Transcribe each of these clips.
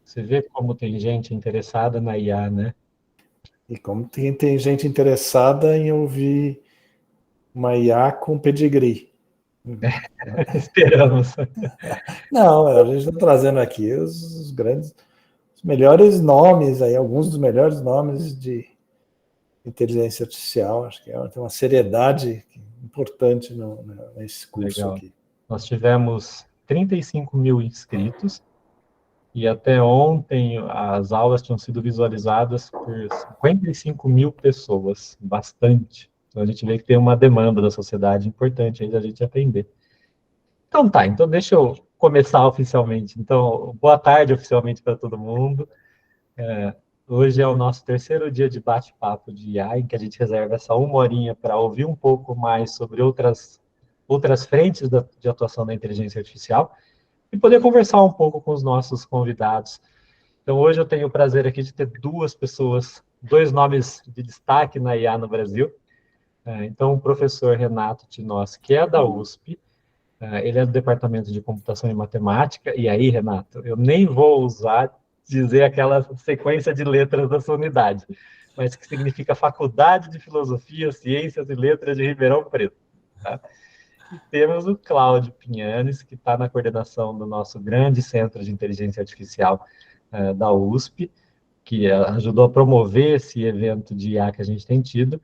Você vê como tem gente interessada na IA, né? E como tem gente interessada em ouvir uma IA com pedigree. Esperamos. Não, a gente está trazendo aqui os grandes, os melhores nomes, aí, alguns dos melhores nomes de inteligência artificial. Acho que tem uma seriedade importante nesse curso Legal. aqui. Nós tivemos 35 mil inscritos e até ontem as aulas tinham sido visualizadas por 55 mil pessoas, bastante. Então a gente vê que tem uma demanda da sociedade importante aí da gente atender. Então tá, então deixa eu começar oficialmente. Então, boa tarde oficialmente para todo mundo. Hoje é o nosso terceiro dia de bate-papo de IA, em que a gente reserva essa uma horinha para ouvir um pouco mais sobre outras frentes de atuação da inteligência artificial e poder conversar um pouco com os nossos convidados. Então, hoje eu tenho o prazer aqui de ter duas pessoas, dois nomes de destaque na IA no Brasil. Então, o professor Renato Tinossi, que é da USP, ele é do Departamento de Computação e Matemática. E aí, Renato, eu nem vou dizer aquela sequência de letras da sua unidade, mas que significa Faculdade de Filosofia, Ciências e Letras de Ribeirão Preto. Tá? E temos o Cláudio Pinhanes, que está na coordenação do nosso grande Centro de Inteligência Artificial da USP, que ajudou a promover esse evento de IA que a gente tem tido,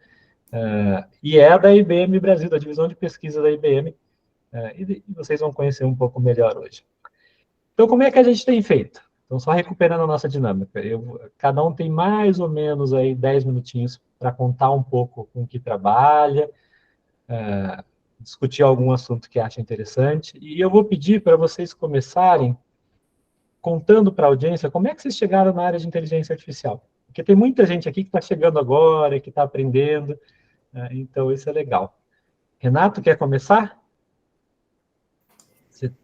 e é da IBM Brasil, da divisão de pesquisa da IBM, e vocês vão conhecer um pouco melhor hoje. Então, como é que a gente tem feito? Então, só recuperando a nossa dinâmica. Cada um tem mais ou menos aí 10 minutinhos para contar um pouco com o que trabalha, discutir algum assunto que acha interessante. E eu vou pedir para vocês começarem contando para a audiência como é que vocês chegaram na área de inteligência artificial. Porque tem muita gente aqui que está chegando agora, que está aprendendo, então isso é legal. Renato, quer começar?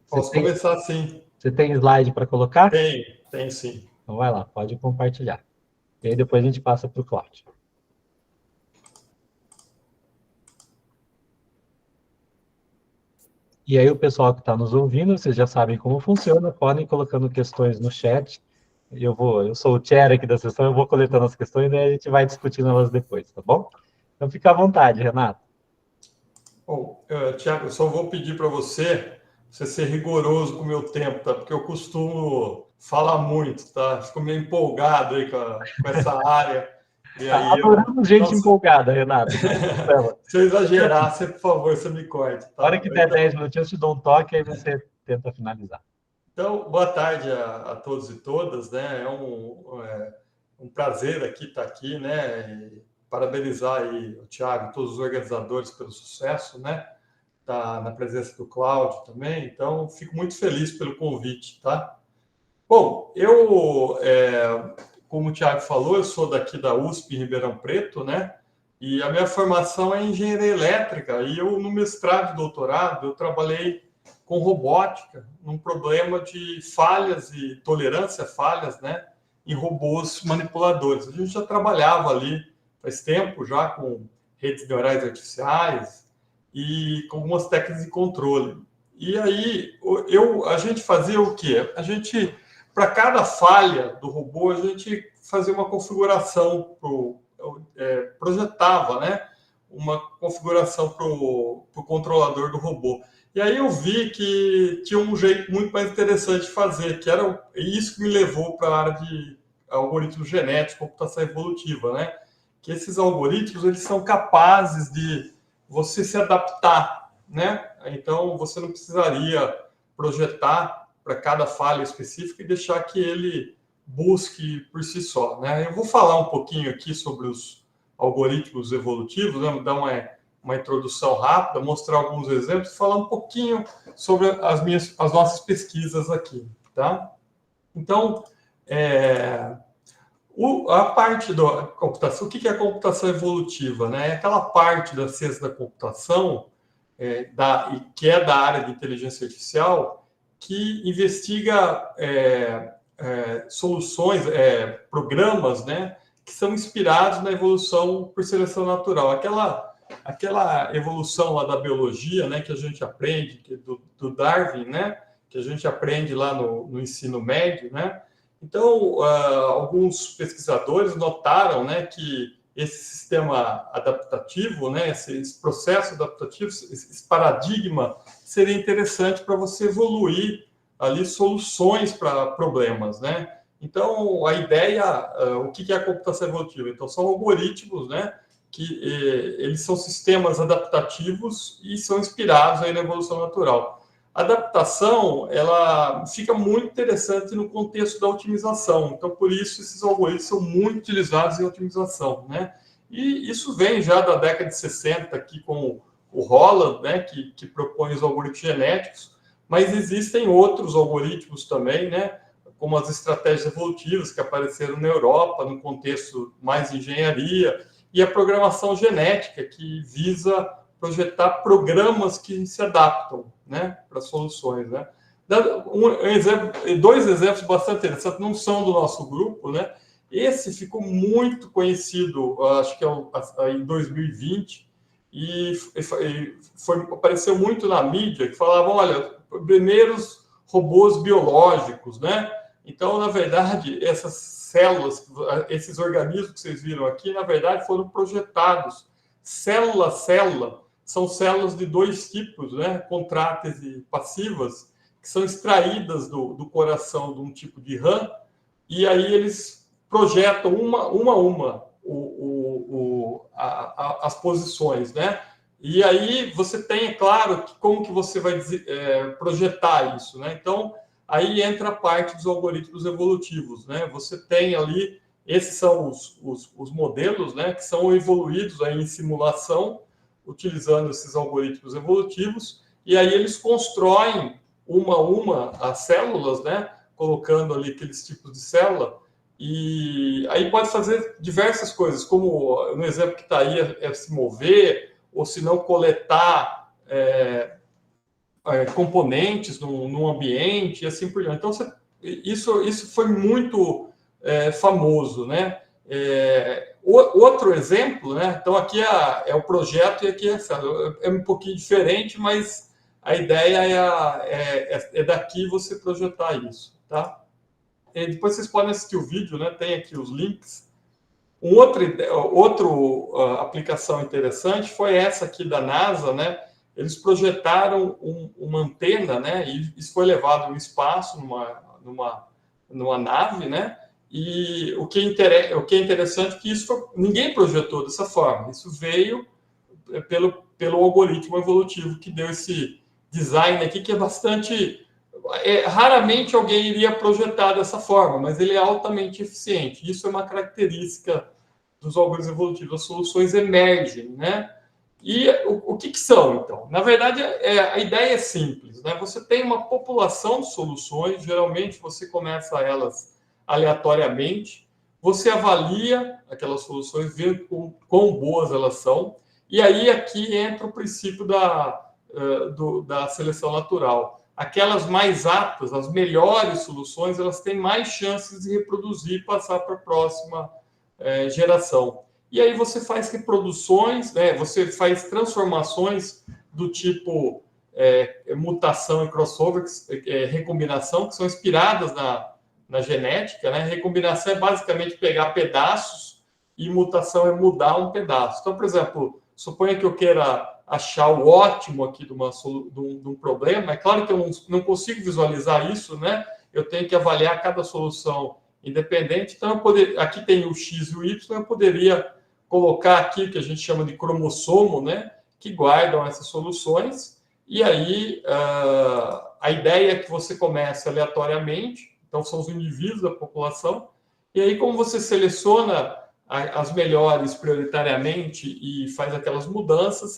Posso começar, sim. Você tem slide para colocar? Tem sim. Então vai lá, pode compartilhar. E aí depois a gente passa para o Cláudio. E aí o pessoal que está nos ouvindo, vocês já sabem como funciona, podem ir colocando questões no chat. Eu sou o chair aqui da sessão, eu vou coletando as questões e a gente vai discutindo elas depois, tá bom? Então fica à vontade, Renato. Bom, Tiago, eu só vou pedir para você ser rigoroso com o meu tempo, tá? Porque eu costumo falar muito, tá? Fico meio empolgado aí com essa área. E aí adoramos gente empolgada, Renato. Se eu exagerar, você, por favor, você me corte. Tá? Na hora que der 10 minutinhos, eu te dou um toque e aí você tenta finalizar. Então, boa tarde a todos e todas, né? É um prazer estar aqui, né? E parabenizar aí o Thiago e todos os organizadores pelo sucesso, né? Tá na presença do Cláudio também. Então, fico muito feliz pelo convite, tá? Bom, como o Thiago falou, eu sou daqui da USP em Ribeirão Preto, né? E a minha formação é em engenharia elétrica. E eu, no mestrado e doutorado, eu trabalhei com robótica, num problema de falhas e tolerância a falhas, né, em robôs manipuladores. A gente já trabalhava ali faz tempo, já com redes neurais artificiais e com algumas técnicas de controle. E aí, a gente fazia o quê? Para cada falha do robô, a gente fazia uma configuração, projetava, né, uma configuração para o controlador do robô. E aí eu vi que tinha um jeito muito mais interessante de fazer, que era isso que me levou para a área de algoritmos genéticos, computação evolutiva, né? Que esses algoritmos, eles são capazes de você se adaptar, né? Então, você não precisaria projetar para cada falha específica e deixar que ele busque por si só, né? Eu vou falar um pouquinho aqui sobre os algoritmos evolutivos, né? Dar uma introdução rápida, mostrar alguns exemplos, falar um pouquinho sobre as nossas pesquisas aqui, tá? Então, a parte da computação, o que é a computação evolutiva, né? É aquela parte da ciência da computação que é da área de inteligência artificial que investiga soluções, programas, né? Que são inspirados na evolução por seleção natural. Aquela evolução lá da biologia, né, que a gente aprende, do Darwin, né, que a gente aprende lá no ensino médio, né, Então, alguns pesquisadores notaram, né, que esse sistema adaptativo, né, esse processo adaptativo, esse paradigma, seria interessante para você evoluir ali soluções para problemas, né? Então, a ideia, o que é a computação evolutiva? Então, são algoritmos, né, que eles são sistemas adaptativos e são inspirados aí na evolução natural. A adaptação, ela fica muito interessante no contexto da otimização. Então, por isso, esses algoritmos são muito utilizados em otimização, né? E isso vem já da década de 60, aqui com o Holland, né, que propõe os algoritmos genéticos, mas existem outros algoritmos também, né, como as estratégias evolutivas que apareceram na Europa, no contexto mais de engenharia, e a programação genética, que visa projetar programas que se adaptam, né, para soluções, né. Dois exemplos bastante interessantes, não são do nosso grupo, né. Esse ficou muito conhecido, acho que em 2020, e apareceu muito na mídia, que falavam, olha, primeiros robôs biológicos, né. Então, na verdade, essas células, esses organismos que vocês viram aqui, na verdade, foram projetados célula a célula. São células de dois tipos, né, contráteis e passivas, que são extraídas do coração de um tipo de rã, e aí eles projetam uma as posições, né? E aí você tem, é claro, como que você vai projetar isso, né? Então, aí entra a parte dos algoritmos evolutivos, né? Você tem ali, esses são os modelos, né, que são evoluídos aí em simulação, utilizando esses algoritmos evolutivos, e aí eles constroem uma a uma as células, né, colocando ali aqueles tipos de célula, e aí pode fazer diversas coisas, como no exemplo que está aí, é se mover, ou se não coletar componentes num ambiente, e assim por diante. Então, isso foi muito famoso, né? Outro exemplo, né? Então, aqui é o projeto e aqui é um pouquinho diferente, mas a ideia é daqui você projetar isso, tá? E depois vocês podem assistir o vídeo, né? Tem aqui os links. Outra aplicação interessante foi essa aqui da NASA, né? Eles projetaram uma antena, né? E isso foi levado no espaço, numa nave, né? E o que é interessante é que ninguém projetou dessa forma. Isso veio pelo algoritmo evolutivo que deu esse design aqui, que é bastante... raramente alguém iria projetar dessa forma, mas ele é altamente eficiente. Isso é uma característica dos algoritmos evolutivos. As soluções emergem, né? E o que são, então? Na verdade, a ideia é simples, né? Você tem uma população de soluções, geralmente você começa elas aleatoriamente, você avalia aquelas soluções, vê quão boas elas são, e aí aqui entra o princípio da seleção natural. Aquelas mais aptas, as melhores soluções, elas têm mais chances de reproduzir e passar para a próxima geração. E aí você faz reproduções, né? Você faz transformações do tipo mutação e crossover, recombinação, que são inspiradas na genética, né? Recombinação é basicamente pegar pedaços e mutação é mudar um pedaço. Então, por exemplo, suponha que eu queira achar o ótimo aqui de um problema. É claro que eu não consigo visualizar isso, né? Eu tenho que avaliar cada solução independente. Então, aqui tem o X e o Y, eu poderia colocar aqui o que a gente chama de cromossomo, né? Que guardam essas soluções. E aí, a ideia é que você comece aleatoriamente. Então, são os indivíduos da população. E aí, como você seleciona as melhores prioritariamente e faz aquelas mudanças,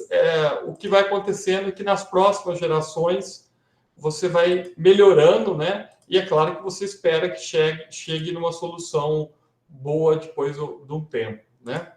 o que vai acontecendo é que nas próximas gerações você vai melhorando, né? E é claro que você espera que chegue numa solução boa depois de um tempo, né?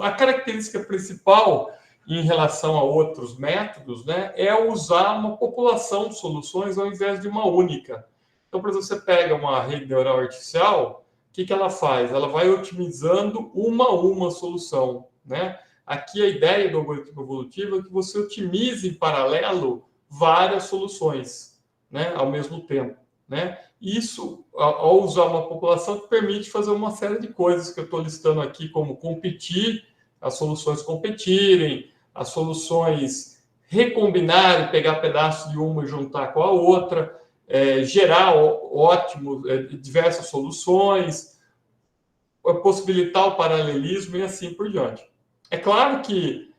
A característica principal em relação a outros métodos, né, é usar uma população de soluções ao invés de uma única. Então, por exemplo, você pega uma rede neural artificial, o que ela faz? Ela vai otimizando uma a uma solução, né? Aqui a ideia do algoritmo evolutivo é que você otimize em paralelo várias soluções, né, ao mesmo tempo, né? Isso, ao usar uma população, permite fazer uma série de coisas que eu estou listando aqui, como competir, as soluções competirem, as soluções recombinarem, pegar pedaços de uma e juntar com a outra, gerar diversas soluções, possibilitar o paralelismo e assim por diante. É claro que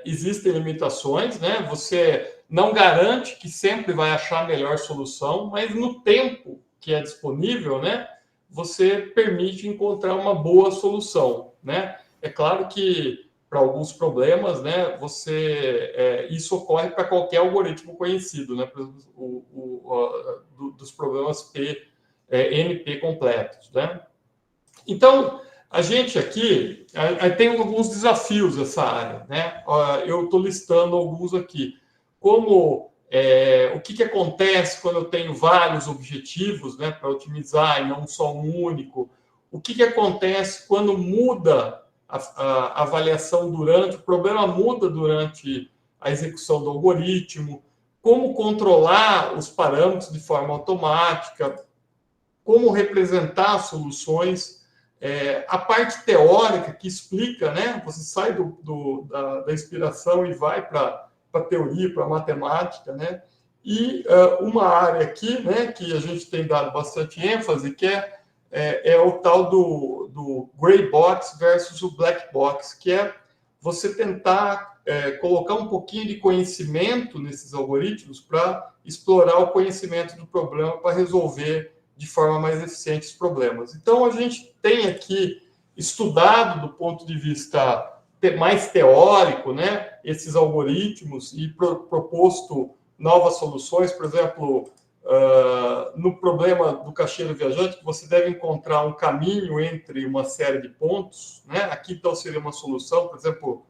existem limitações, né? Você não garante que sempre vai achar a melhor solução, mas no tempo que é disponível, né, você permite encontrar uma boa solução, né? É claro que para alguns problemas, né, isso ocorre para qualquer algoritmo conhecido, né? Dos problemas NP completos, né? Então, a gente aqui tem alguns desafios nessa área, né? Eu estou listando alguns aqui. Como o que acontece quando eu tenho vários objetivos, né, para otimizar e não só um único? O que acontece quando muda a avaliação o problema muda durante a execução do algoritmo? Como controlar os parâmetros de forma automática? Como representar soluções? A parte teórica que explica, né? Você sai da inspiração e vai para a teoria, para a matemática, né? E uma área aqui, né, que a gente tem dado bastante ênfase, que é o tal do gray box versus o black box, que é você tentar colocar um pouquinho de conhecimento nesses algoritmos para explorar o conhecimento do problema para resolver de forma mais eficiente os problemas. Então, a gente tem aqui estudado do ponto de vista mais teórico, né, esses algoritmos e proposto novas soluções. Por exemplo, no problema do caixeiro viajante, que você deve encontrar um caminho entre uma série de pontos, né? Aqui, então, seria uma solução, por exemplo,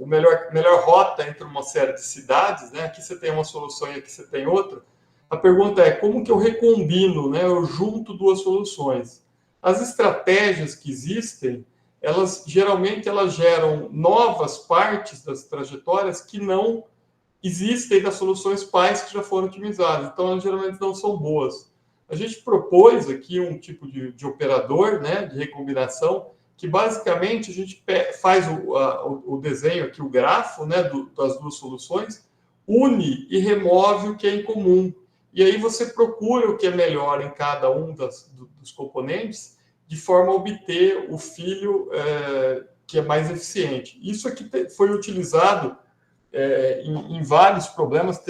a melhor rota entre uma série de cidades, né? Aqui você tem uma solução e aqui você tem outra. A pergunta é, como que eu recombino, né? Eu junto duas soluções. As estratégias que existem, geralmente geram novas partes das trajetórias que não existem das soluções pais que já foram otimizadas. Então, elas geralmente não são boas. A gente propôs aqui um tipo de operador, né? De recombinação, que basicamente a gente faz o desenho aqui, o grafo, né? Das duas soluções, une e remove o que é incomum. E aí você procura o que é melhor em cada um dos componentes, de forma a obter o filho que é mais eficiente. Isso aqui foi utilizado em vários problemas,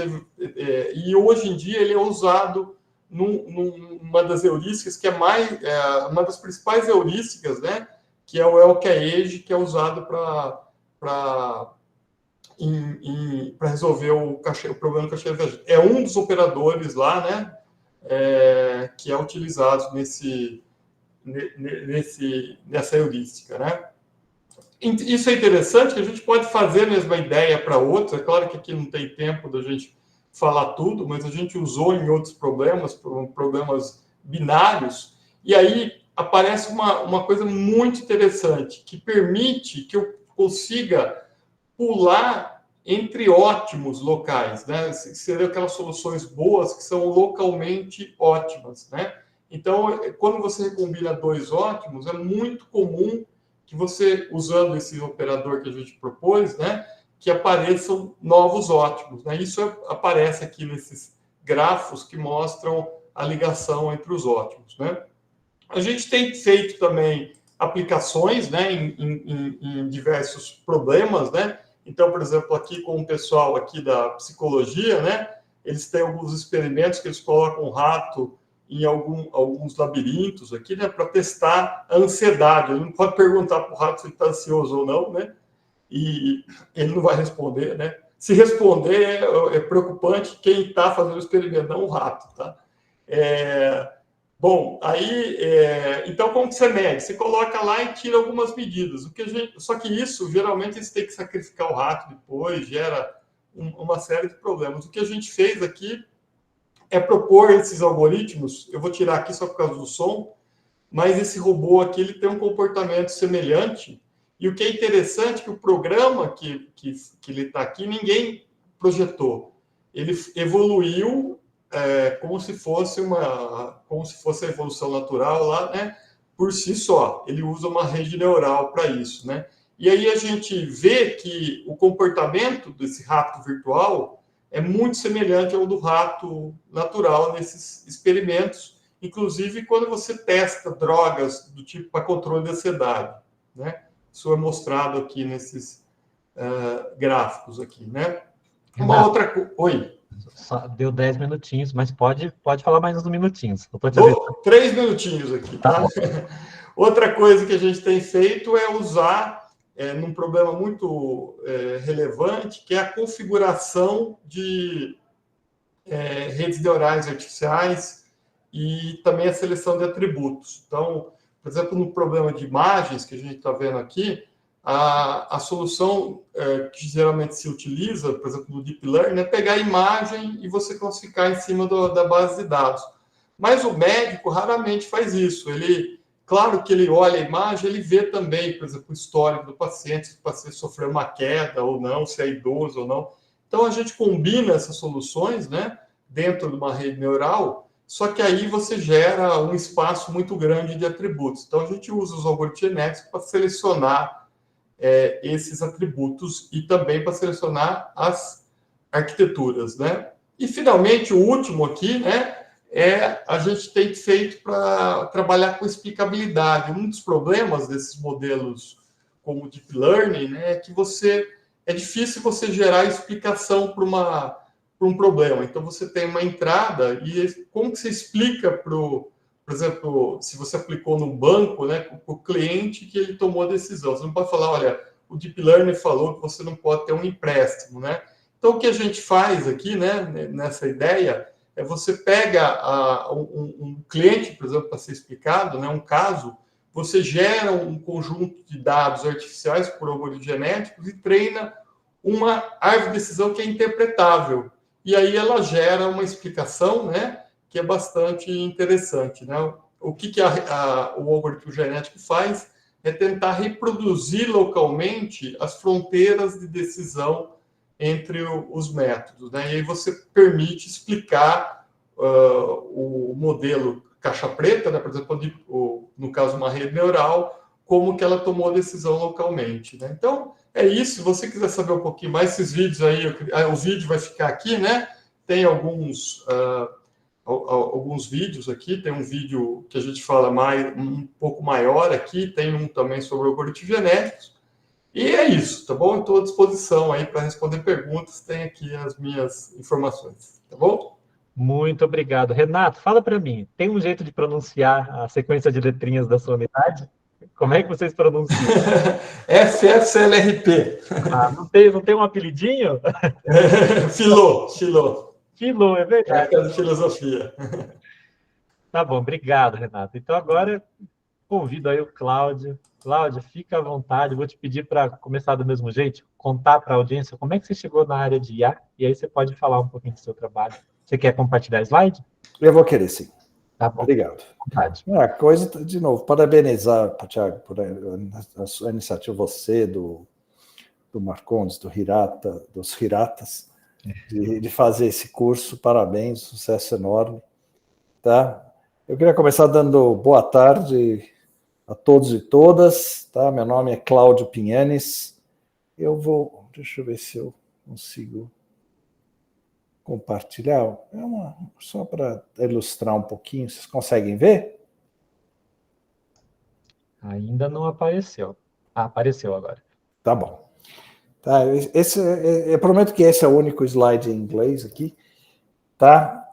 e hoje em dia ele é usado numa das heurísticas, que é uma das principais heurísticas, né? Que é o LKAge, que é usado para resolver o problema do caixeiro viajante. É um dos operadores lá, né, que é utilizado nessa heurística, né? Isso é interessante, que a gente pode fazer a mesma ideia para outros. É claro que aqui não tem tempo da gente falar tudo, mas a gente usou em outros problemas binários, e aí aparece uma coisa muito interessante, que permite que eu consiga pular entre ótimos locais, né? Seriam aquelas soluções boas que são localmente ótimas, né? Então, quando você recombina dois ótimos, é muito comum que você, usando esse operador que a gente propôs, né, que apareçam novos ótimos, né? Isso aparece aqui nesses grafos que mostram a ligação entre os ótimos, né? A gente tem feito também aplicações, né, em diversos problemas, né? Então, por exemplo, aqui com o pessoal aqui da psicologia, né, eles têm alguns experimentos que eles colocam o rato em alguns labirintos aqui, né, para testar a ansiedade. Ele não pode perguntar para o rato se ele está ansioso ou não, né? E ele não vai responder, né? Se responder, é preocupante quem está fazendo o experimento, não o rato, tá? Bom, aí, então, como que você mede? Você coloca lá e tira algumas medidas. Só que isso, geralmente, você tem que sacrificar o rato depois, gera uma série de problemas. O que a gente fez aqui é propor esses algoritmos. Eu vou tirar aqui só por causa do som, mas esse robô aqui ele tem um comportamento semelhante. E o que é interessante é que o programa que ele está aqui, ninguém projetou. Ele evoluiu como se fosse a evolução natural lá, né? Por si só. Ele usa uma rede neural para isso, né? E aí a gente vê que o comportamento desse rato virtual é muito semelhante ao do rato natural nesses experimentos, inclusive quando você testa drogas do tipo para controle de ansiedade, né? Isso é mostrado aqui nesses gráficos aqui, né? Uma outra coisa... Oi? Só deu 10 minutinhos, mas pode falar mais uns minutinhos. Eu tô te 3 minutinhos aqui, tá? Outra coisa que a gente tem feito é usar num problema muito relevante, que é a configuração de redes neurais artificiais e também a seleção de atributos. Então, por exemplo, no problema de imagens que a gente está vendo aqui, a solução que geralmente se utiliza, por exemplo, no Deep Learning, é pegar a imagem e você classificar em cima da base de dados. Mas o médico raramente faz isso. Claro que ele olha a imagem, ele vê também, por exemplo, o histórico do paciente, se o paciente sofreu uma queda ou não, se é idoso ou não. Então, a gente combina essas soluções, né, dentro de uma rede neural, só que aí você gera um espaço muito grande de atributos. Então, a gente usa os algoritmos genéticos para selecionar esses atributos e também para selecionar as arquiteturas, né? E, finalmente, o último aqui, né, a gente tem feito para trabalhar com explicabilidade. Um dos problemas desses modelos como o Deep Learning, né, é que é difícil você gerar explicação para um problema. Então, você tem uma entrada e como que você explica por exemplo, se você aplicou no banco, né, para o cliente que ele tomou a decisão. Você não pode falar, olha, o Deep Learning falou que você não pode ter um empréstimo, né? Então, o que a gente faz aqui, né, nessa ideia, você pega um cliente, por exemplo, para ser explicado, né, um caso, você gera um conjunto de dados artificiais por algoritmos genéticos e treina uma árvore de decisão que é interpretável. E aí ela gera uma explicação, né, que é bastante interessante, né? O que o algoritmo genético faz é tentar reproduzir localmente as fronteiras de decisão entre os métodos, né? E aí você permite explicar o modelo caixa preta, né? Por exemplo, no caso uma rede neural, como que ela tomou a decisão localmente, né? Então, é isso. Se você quiser saber um pouquinho mais, esses vídeos aí, o vídeo vai ficar aqui, né? Tem alguns vídeos aqui, tem um vídeo que a gente fala um pouco maior aqui, tem um também sobre algoritmos genéticos, e é isso, tá bom? Estou à disposição aí para responder perguntas, tem aqui as minhas informações, tá bom? Muito obrigado. Renato, fala para mim, tem um jeito de pronunciar a sequência de letrinhas da sua unidade? Como é que vocês pronunciam? FFCLRP. Não tem um apelidinho? Filô. Filô, é verdade. É de filosofia. Tá bom, obrigado, Renato. Então, agora, convido aí o Cláudio. Cláudio, fica à vontade. Vou te pedir para começar do mesmo jeito, contar para a audiência como é que você chegou na área de IA, e aí você pode falar um pouquinho do seu trabalho. Você quer compartilhar slide? Eu vou querer, sim. Tá bom. Obrigado. De novo, parabenizar, Thiago, por a sua iniciativa, você, do Marcondes, dos Hiratas, de fazer esse curso. Parabéns, sucesso enorme. Tá? Eu queria começar dando boa tarde a todos e todas. Tá? Meu nome é Cláudio Pinhanes. Deixa eu ver se eu consigo compartilhar. Só para ilustrar um pouquinho. Vocês conseguem ver? Ainda não apareceu. Apareceu agora. Tá bom. Tá, eu prometo que esse é o único slide em inglês aqui. Tá?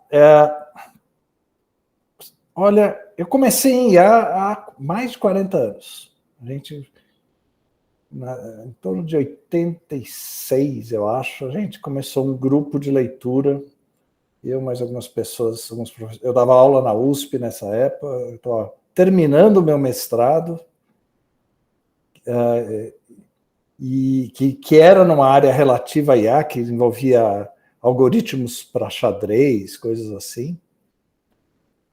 Olha, eu comecei em IA há mais de 40 anos. Em torno de 86, eu acho, a gente começou um grupo de leitura, eu mais algumas pessoas, eu dava aula na USP nessa época, eu estava terminando o meu mestrado, e que era numa área relativa a IA, que envolvia algoritmos para xadrez, coisas assim.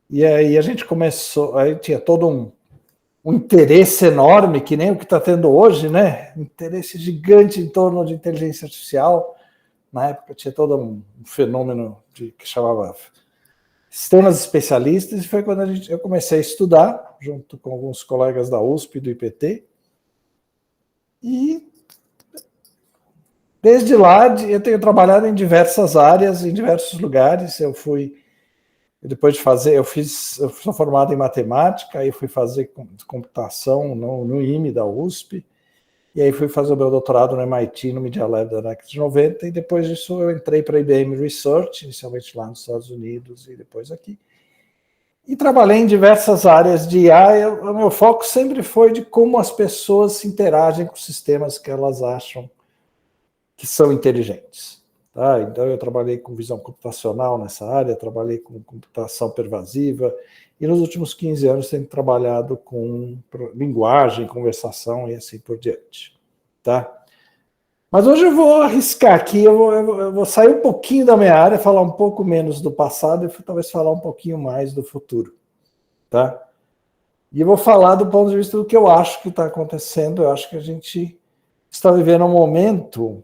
E aí a gente começou, aí tinha todo um interesse enorme, que nem o que está tendo hoje, né? Um interesse gigante em torno de inteligência artificial. Na época tinha todo um fenômeno que chamava sistemas especialistas, e foi quando eu comecei a estudar, junto com alguns colegas da USP e do IPT, e desde lá eu tenho trabalhado em diversas áreas, em diversos lugares. Depois de fazer, eu sou formado em matemática, aí fui fazer computação no IME da USP, e aí fui fazer o meu doutorado no MIT, no Media Lab da década de 90, e depois disso eu entrei para a IBM Research, inicialmente lá nos Estados Unidos e depois aqui. E trabalhei em diversas áreas de IA. O meu foco sempre foi de como as pessoas interagem com sistemas que elas acham que são inteligentes. Tá? Então, eu trabalhei com visão computacional nessa área, trabalhei com computação pervasiva, e nos últimos 15 anos tenho trabalhado com linguagem, conversação e assim por diante. Tá? Mas hoje eu vou arriscar aqui, eu vou sair um pouquinho da minha área, falar um pouco menos do passado e talvez falar um pouquinho mais do futuro. Tá? E eu vou falar do ponto de vista do que eu acho que está acontecendo. Eu acho que a gente está vivendo um momento,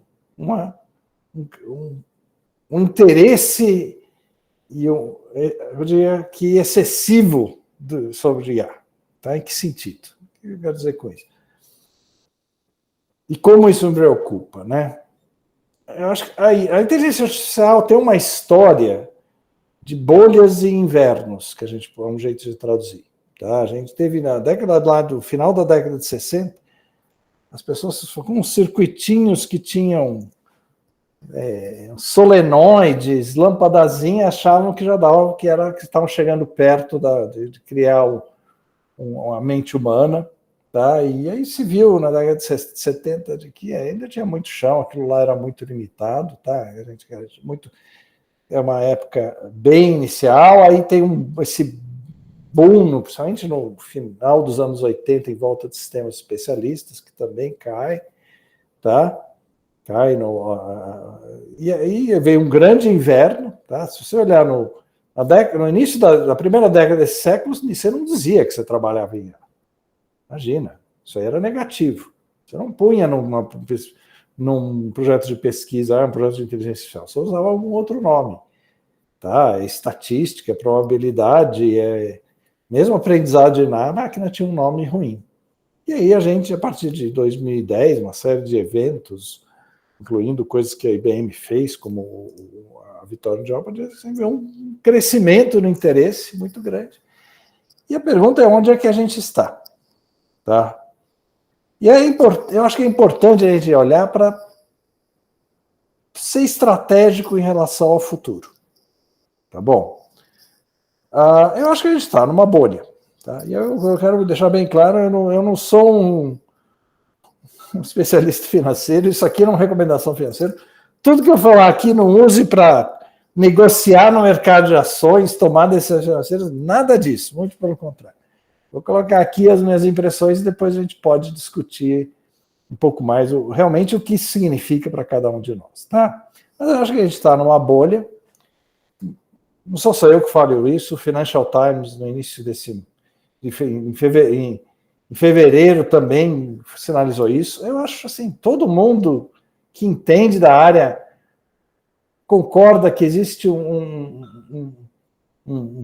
um interesse, e eu diria que excessivo sobre IA. Tá? Em que sentido? O que eu quero dizer com isso? E como isso me preocupa, né? Eu acho que a inteligência artificial tem uma história de bolhas e invernos, que é um jeito de traduzir. Tá? A gente teve na década lá do final da década de 60, as pessoas com uns circuitinhos que tinham solenoides, lampadazinhas, achavam que já dava, que estavam chegando perto de criar uma mente humana. Tá? E aí se viu na década de 70 de que ainda tinha muito chão, aquilo lá era muito limitado. Tá? É uma época bem inicial, aí tem esse boom, principalmente no final dos anos 80, em volta de sistemas especialistas, que também cai. Tá? E aí veio um grande inverno. Tá? Se você olhar no início da primeira década desse século, você não dizia que você trabalhava em IA. Imagina, isso aí era negativo. Você não punha num projeto de pesquisa, um projeto de inteligência artificial, você usava algum outro nome. Tá? Estatística, probabilidade, mesmo aprendizado na máquina tinha um nome ruim. E aí a gente, a partir de 2010, uma série de eventos, incluindo coisas que a IBM fez, como a Vitória de Jobs, você vê um crescimento no interesse muito grande. E a pergunta é onde é que a gente está? Tá? E eu acho que é importante a gente olhar para ser estratégico em relação ao futuro. Tá bom? Eu acho que a gente está numa bolha. Tá? E eu quero deixar bem claro, eu não sou um especialista financeiro, isso aqui não é uma recomendação financeira. Tudo que eu falar aqui não use para negociar no mercado de ações, tomar decisões financeiras, nada disso, muito pelo contrário. Vou colocar aqui as minhas impressões e depois a gente pode discutir um pouco mais realmente o que isso significa para cada um de nós. Tá? Mas eu acho que a gente está numa bolha. Não sou só eu que falo isso, o Financial Times, no início em fevereiro também sinalizou isso. Eu acho assim, todo mundo que entende da área concorda que existe um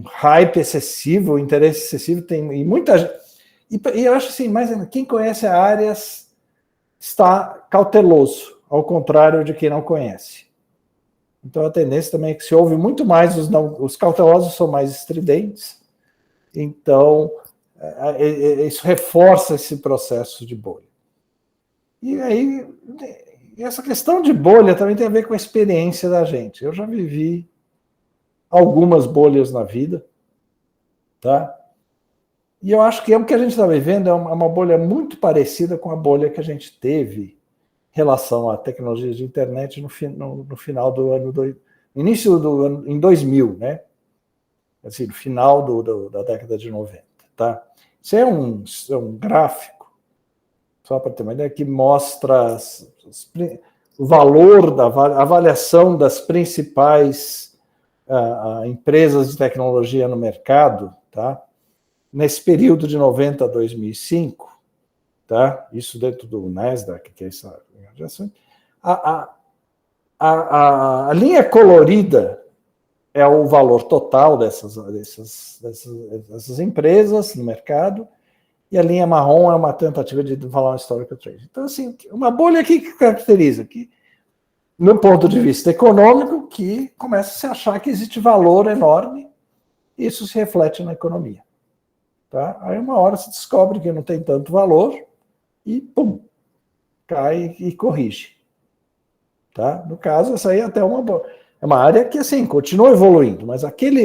hype excessivo, um interesse excessivo, e muita gente. E eu acho assim, mas quem conhece a área está cauteloso, ao contrário de quem não conhece. Então a tendência também é que se ouve muito mais, os cautelosos são mais estridentes, então isso reforça esse processo de bolha. E aí, essa questão de bolha também tem a ver com a experiência da gente. Eu já vivi algumas bolhas na vida, tá? E eu acho que o que a gente está vivendo é uma bolha muito parecida com a bolha que a gente teve em relação à tecnologia de internet no final do ano, início do ano, em 2000, né? Assim, no final da década de 90, tá? Isso é um gráfico, só para ter uma ideia, que mostra o valor da avaliação das principais empresas de tecnologia no mercado, tá? Nesse período de 90 a 2005, tá? Isso dentro do Nasdaq, que é essa a linha colorida é o valor total dessas empresas no mercado, e a linha marrom é uma tentativa de falar um historical trade. Então, assim, uma bolha aqui que caracteriza, que, no ponto de vista econômico, que começa a se achar que existe valor enorme, e isso se reflete na economia. Tá? Aí uma hora se descobre que não tem tanto valor, e pum, cai e corrige. Tá? No caso, essa aí é até uma área que, assim, continua evoluindo, mas aquela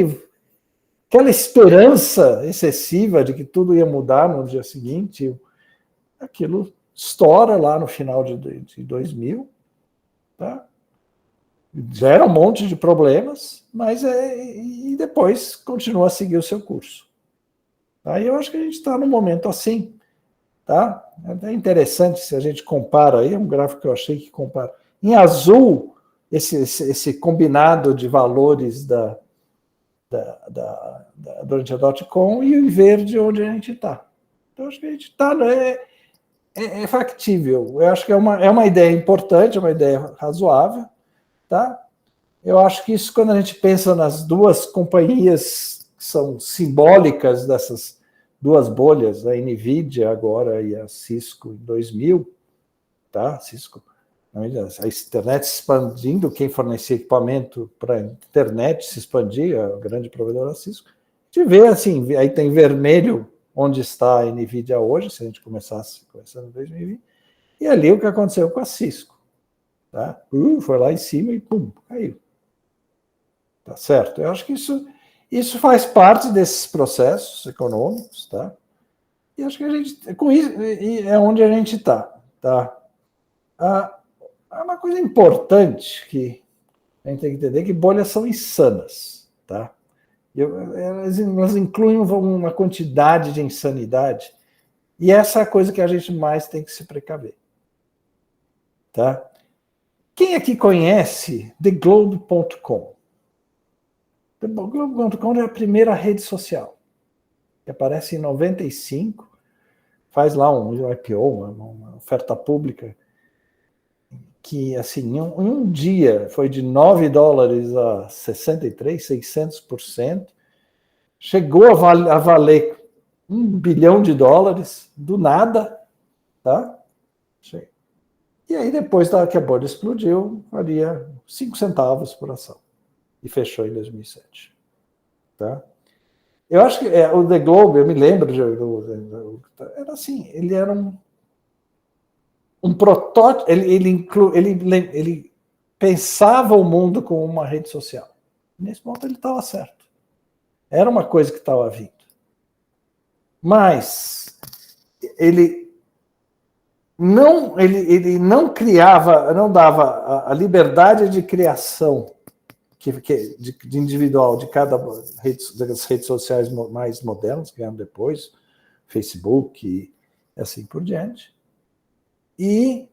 esperança excessiva de que tudo ia mudar no dia seguinte, aquilo estoura lá no final de 2000, tá? Gera um monte de problemas, mas e depois continua a seguir o seu curso. Aí eu acho que a gente está num momento assim, tá? É interessante se a gente compara aí, é um gráfico que eu achei que compara. Em azul, esse combinado de valores durante a .com, e em verde onde a gente está. Então, acho que a gente está, é factível. Eu acho que é uma ideia importante, é uma ideia razoável. Tá? Eu acho que isso, quando a gente pensa nas duas companhias que são simbólicas dessas duas bolhas, a NVIDIA agora e a Cisco em 2000, tá? Cisco, a internet se expandindo, quem fornecia equipamento para a internet se expandia, a grande provedora Cisco. A gente vê assim, aí tem vermelho onde está a NVIDIA hoje, se a gente começasse começando em 2020, e ali o que aconteceu com a Cisco. Tá? Foi lá em cima e pum, caiu. Tá certo? Eu acho que isso faz parte desses processos econômicos, tá? E acho que a gente, com isso, é onde a gente está. Tá? Uma coisa importante que a gente tem que entender é que bolhas são insanas, tá? Elas incluem uma quantidade de insanidade, e essa é a coisa que a gente mais tem que se precaver. Tá? Quem aqui conhece TheGlobe.com? TheGlobe.com é a primeira rede social, que aparece em 95, faz lá um IPO, uma oferta pública, que assim, em um dia foi de $9 a 63, 600%, chegou a valer $1 bilhão do nada, tá? E aí, depois que a bolha explodiu, valia 5 centavos por ação. E fechou em 2007. Tá? Eu acho que o The Globe, eu me lembro, era assim, ele era um protótipo, ele pensava o mundo como uma rede social. Nesse ponto ele estava certo. Era uma coisa que estava vindo. Mas ele não criava, não dava a liberdade de criação de individual de cada das redes sociais mais modernas, que vieram depois, Facebook e assim por diante. E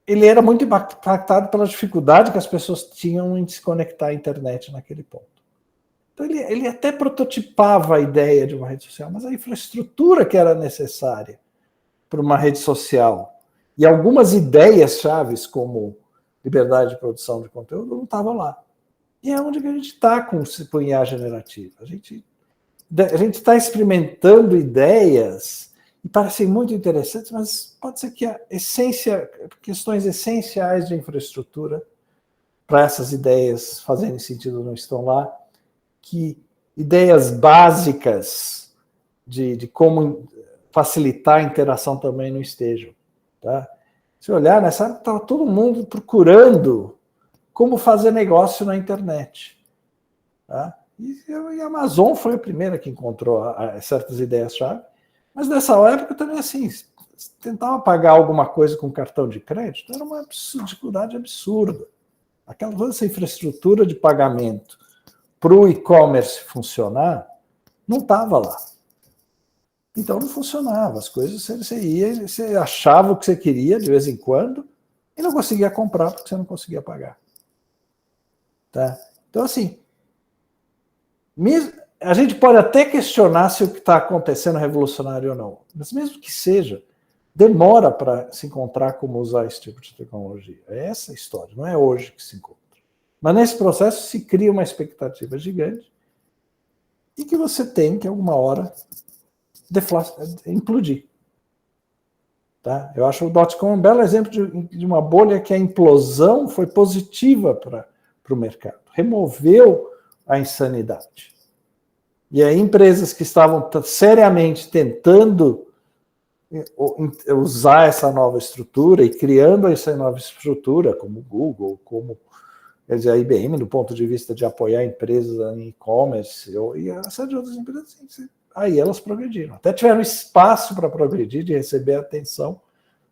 ele era muito impactado pela dificuldade que as pessoas tinham em se conectar à internet naquele ponto. Então ele até prototipava a ideia de uma rede social, mas a infraestrutura que era necessária para uma rede social e algumas ideias chaves como liberdade de produção de conteúdo não estavam lá. E é onde que a gente está com o IA generativo. A gente está experimentando ideias e parecem muito interessantes, mas pode ser que questões essenciais de infraestrutura para essas ideias fazerem sentido não estão lá, que ideias básicas de como facilitar a interação também não estejam. Tá? Se olhar, nessa época estava todo mundo procurando como fazer negócio na internet. Tá? E a Amazon foi a primeira que encontrou certas ideias-chave, mas nessa época também assim, tentava pagar alguma coisa com cartão de crédito, era uma dificuldade absurda. Toda essa infraestrutura de pagamento para o e-commerce funcionar não estava lá. Então não funcionava, as coisas você achava o que você queria de vez em quando e não conseguia comprar porque você não conseguia pagar. Tá? Então assim, a gente pode até questionar se o que está acontecendo é revolucionário ou não, mas mesmo que seja, demora para se encontrar como usar esse tipo de tecnologia. É essa a história, não é hoje que se encontra. Mas nesse processo se cria uma expectativa gigante e que você tem que, alguma hora, implodir. Tá? Eu acho o dot-com um belo exemplo de uma bolha que a implosão foi positiva para o mercado. Removeu a insanidade. E aí empresas que estavam seriamente tentando usar essa nova estrutura e criando essa nova estrutura, como o Google, como quer dizer, a IBM, do ponto de vista de apoiar empresas em e-commerce, e a série de outras empresas, aí elas progrediram. Até tiveram espaço para progredir, de receber atenção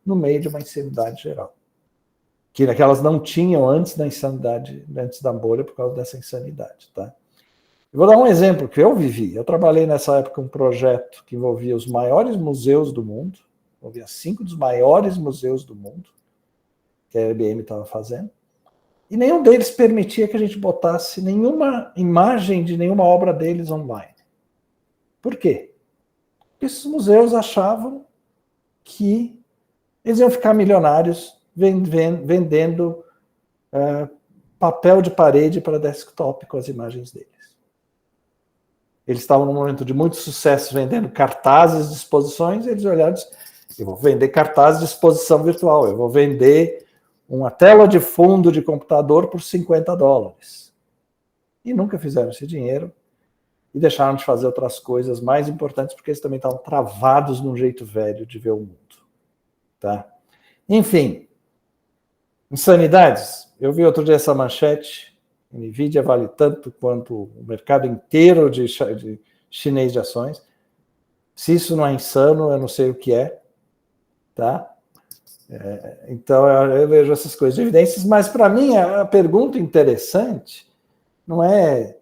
no meio de uma insanidade geral. Que elas não tinham antes da insanidade, antes da bolha, por causa dessa insanidade. Tá? Eu vou dar um exemplo que eu vivi. Eu trabalhei nessa época um projeto que envolvia os maiores museus do mundo, envolvia 5 dos maiores museus do mundo, que a IBM estava fazendo, e nenhum deles permitia que a gente botasse nenhuma imagem de nenhuma obra deles online. Por quê? Porque esses museus achavam que eles iam ficar milionários vendendo papel de parede para desktop com as imagens deles. Eles estavam num momento de muito sucesso vendendo cartazes de exposições, e eles olharam e disseram, eu vou vender cartazes de exposição virtual, eu vou vender uma tela de fundo de computador por $50. E nunca fizeram esse dinheiro e deixaram de fazer outras coisas mais importantes, porque eles também estavam travados num jeito velho de ver o mundo. Tá? Enfim, insanidades. Eu vi outro dia essa manchete, NVIDIA vale tanto quanto o mercado inteiro de chinês de ações. Se isso não é insano, eu não sei o que é. Tá? Então, eu vejo essas coisas de evidências, mas para mim a pergunta interessante não é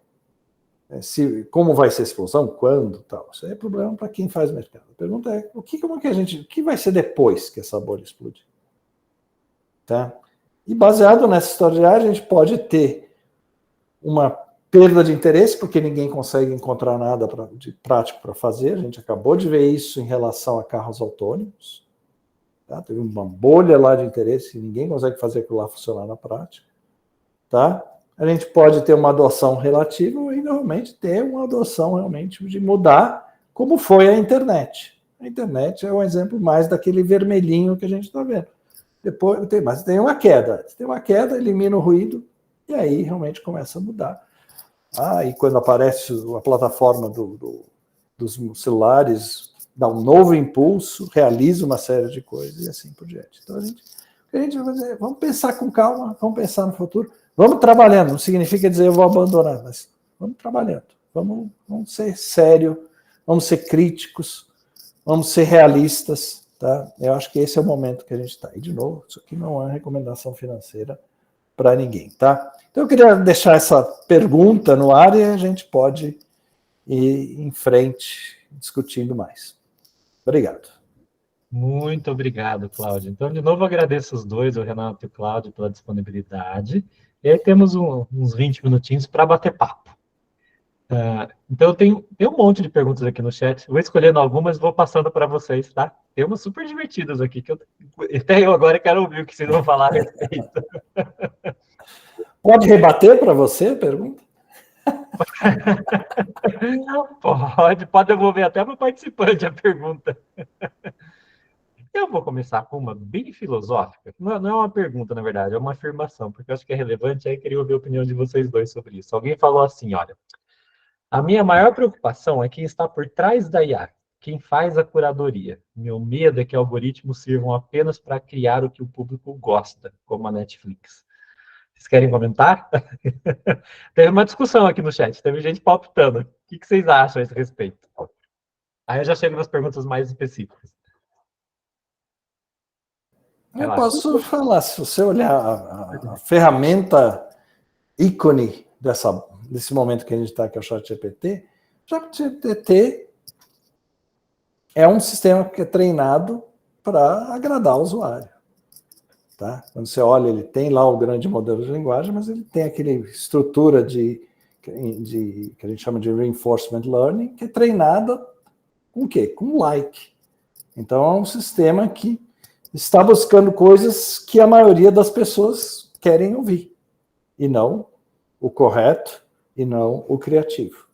como vai ser a explosão, quando, tal. Isso é problema para quem faz mercado. A pergunta é o que vai ser depois que essa bolha explodir? Tá? E baseado nessa história, a gente pode ter uma perda de interesse, porque ninguém consegue encontrar nada de prático para fazer. A gente acabou de ver isso em relação a carros autônomos. Tá? Teve uma bolha lá de interesse e ninguém consegue fazer aquilo lá funcionar na prática. Tá? A gente pode ter uma adoção relativa e realmente ter uma adoção realmente de mudar, como foi a internet. A internet é um exemplo mais daquele vermelhinho que a gente está vendo. Depois mas tem uma queda. Tem uma queda, elimina o ruído, e aí realmente começa a mudar. E quando aparece a plataforma dos celulares, dá um novo impulso, realiza uma série de coisas e assim por diante. Então, o que a gente vai fazer? Vamos pensar com calma, vamos pensar no futuro, vamos trabalhando. Não significa dizer eu vou abandonar, mas vamos trabalhando. Vamos ser sérios, vamos ser críticos, vamos ser realistas. Tá? Eu acho que esse é o momento que a gente está. E, de novo, isso aqui não é recomendação financeira para ninguém. Tá? Então, eu queria deixar essa pergunta no ar e a gente pode ir em frente discutindo mais. Obrigado. Muito obrigado, Cláudio. Então, de novo, agradeço os dois, o Renato e o Cláudio, pela disponibilidade. E aí temos uns 20 minutinhos para bater papo. Então, eu tenho um monte de perguntas aqui no chat. Vou escolhendo algumas e vou passando para vocês, tá? Tem umas super divertidas aqui, que até eu agora quero ouvir o que vocês vão falar a respeito. Pode rebater para você a pergunta? Pode devolver até para o participante a pergunta. Eu vou começar com uma bem filosófica. Não é uma pergunta, na verdade, é uma afirmação, porque eu acho que é relevante, aí eu queria ouvir a opinião de vocês dois sobre isso. Alguém falou assim, olha, a minha maior preocupação é quem está por trás da IA, quem faz a curadoria. Meu medo é que algoritmos sirvam apenas para criar o que o público gosta, como a Netflix. Vocês querem comentar? Teve uma discussão aqui no chat, teve gente palpitando. O que vocês acham a esse respeito? Aí eu já chego nas perguntas mais específicas. Eu posso falar, se você olhar a ferramenta ícone desse momento que a gente está, que é o ChatGPT, o ChatGPT é um sistema que é treinado para agradar o usuário. Tá? Quando você olha, ele tem lá o grande modelo de linguagem, mas ele tem aquela estrutura que a gente chama de reinforcement learning, que é treinada com o quê? Com like. Então, é um sistema que está buscando coisas que a maioria das pessoas querem ouvir, e não o correto e não o criativo.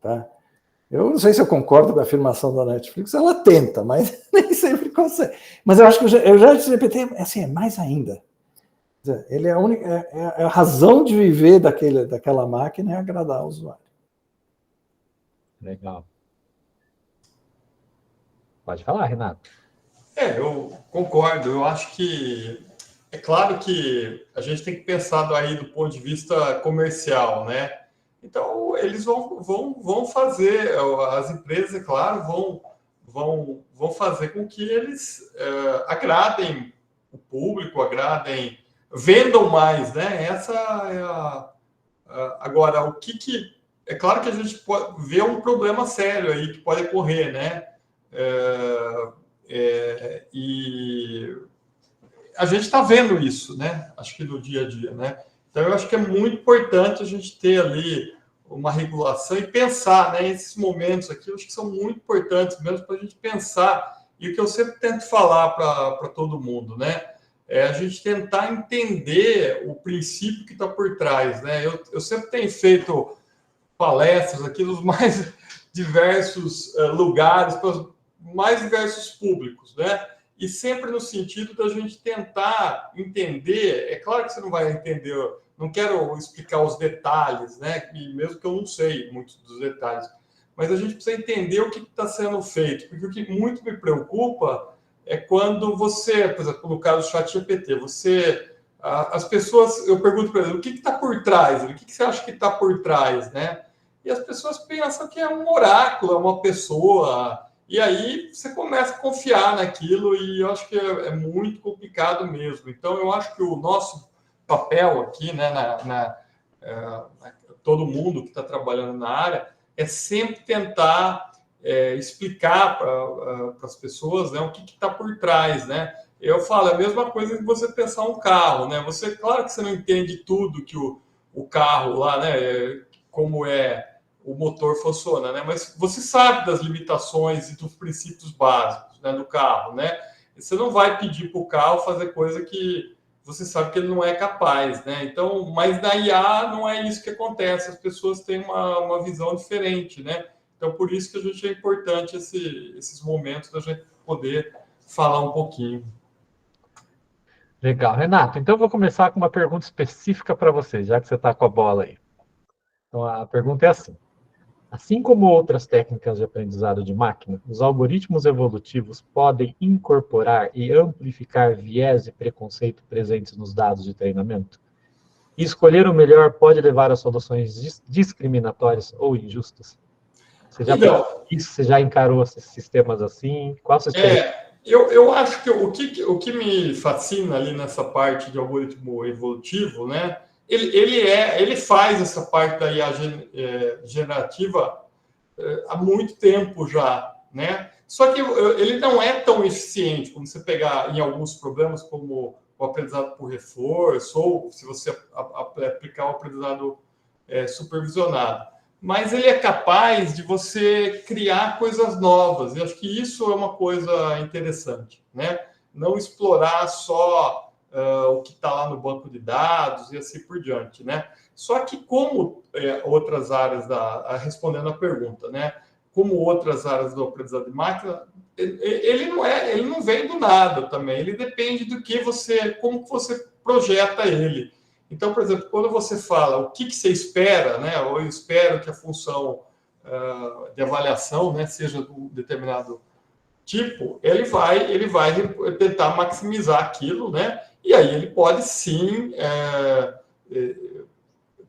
Tá? Eu não sei se eu concordo com a afirmação da Netflix, ela tenta, mas nem sempre consegue. Mas eu acho que o ChatGPT assim, é mais ainda. Ele é a única, é a razão de viver daquela máquina é agradar o usuário. Legal. Pode falar, Renato. Eu concordo. Eu acho que é claro que a gente tem que pensar aí do ponto de vista comercial, né? Então, eles vão fazer, as empresas, é claro, vão fazer com que eles agradem o público, vendam mais, né? Essa é agora, o que... É claro que a gente pode ver um problema sério aí que pode ocorrer, né? E a gente está vendo isso, né? Acho que no dia a dia, né? Então, eu acho que é muito importante a gente ter ali uma regulação e pensar, né? Esses momentos aqui, eu acho que são muito importantes mesmo para a gente pensar. E o que eu sempre tento falar para todo mundo, né? É a gente tentar entender o princípio que está por trás, né? Eu sempre tenho feito palestras aqui nos mais diversos lugares, para os mais diversos públicos, né? E sempre no sentido da gente tentar entender. É claro que você não vai entender, não quero explicar os detalhes, né? E mesmo que eu não sei muitos dos detalhes, mas a gente precisa entender o que está sendo feito, porque o que muito me preocupa é quando você, por exemplo, no caso do ChatGPT, as pessoas, eu pergunto para eles, o que está por trás? O que você acha que está por trás, né? E as pessoas pensam que é um oráculo, é uma pessoa. E aí você começa a confiar naquilo e eu acho que é muito complicado mesmo. Então, eu acho que o nosso papel aqui, né, todo mundo que está trabalhando na área, é sempre tentar explicar para as pessoas, né, o que está por trás, né? Eu falo, é a mesma coisa que você pensar um carro, né? Claro que você não entende tudo que o carro lá, né, como o motor funciona, né? Mas você sabe das limitações e dos princípios básicos, né, do carro, né? E você não vai pedir para o carro fazer coisa que você sabe que ele não é capaz, né? Então, mas na IA não é isso que acontece. As pessoas têm uma visão diferente, né? Então, por isso que a gente é importante esses momentos da gente poder falar um pouquinho. Legal. Renato, então eu vou começar com uma pergunta específica para você, já que você está com a bola aí. Então, a pergunta é assim. Assim como outras técnicas de aprendizado de máquina, os algoritmos evolutivos podem incorporar e amplificar viés e preconceito presentes nos dados de treinamento? E escolher o melhor pode levar a soluções discriminatórias ou injustas? Você já pensou isso? Você já encarou esses sistemas assim? Qual a sua experiência? Eu acho que o que me fascina ali nessa parte de algoritmo evolutivo, né? Ele faz essa parte da IA generativa há muito tempo já, né? Só que ele não é tão eficiente como você pegar em alguns problemas como o aprendizado por reforço ou se você aplicar o aprendizado supervisionado. Mas ele é capaz de você criar coisas novas. E acho que isso é uma coisa interessante, né? Não explorar só o que está lá no banco de dados e assim por diante, né? Só que como outras áreas respondendo a pergunta, né? Como outras áreas do aprendizado de máquina, ele não vem do nada também. Ele depende do que como você projeta ele. Então, por exemplo, quando você fala o que você espera, né? Ou eu espero que a função de avaliação, né, seja de um determinado tipo, ele vai tentar maximizar aquilo, né? E aí ele pode sim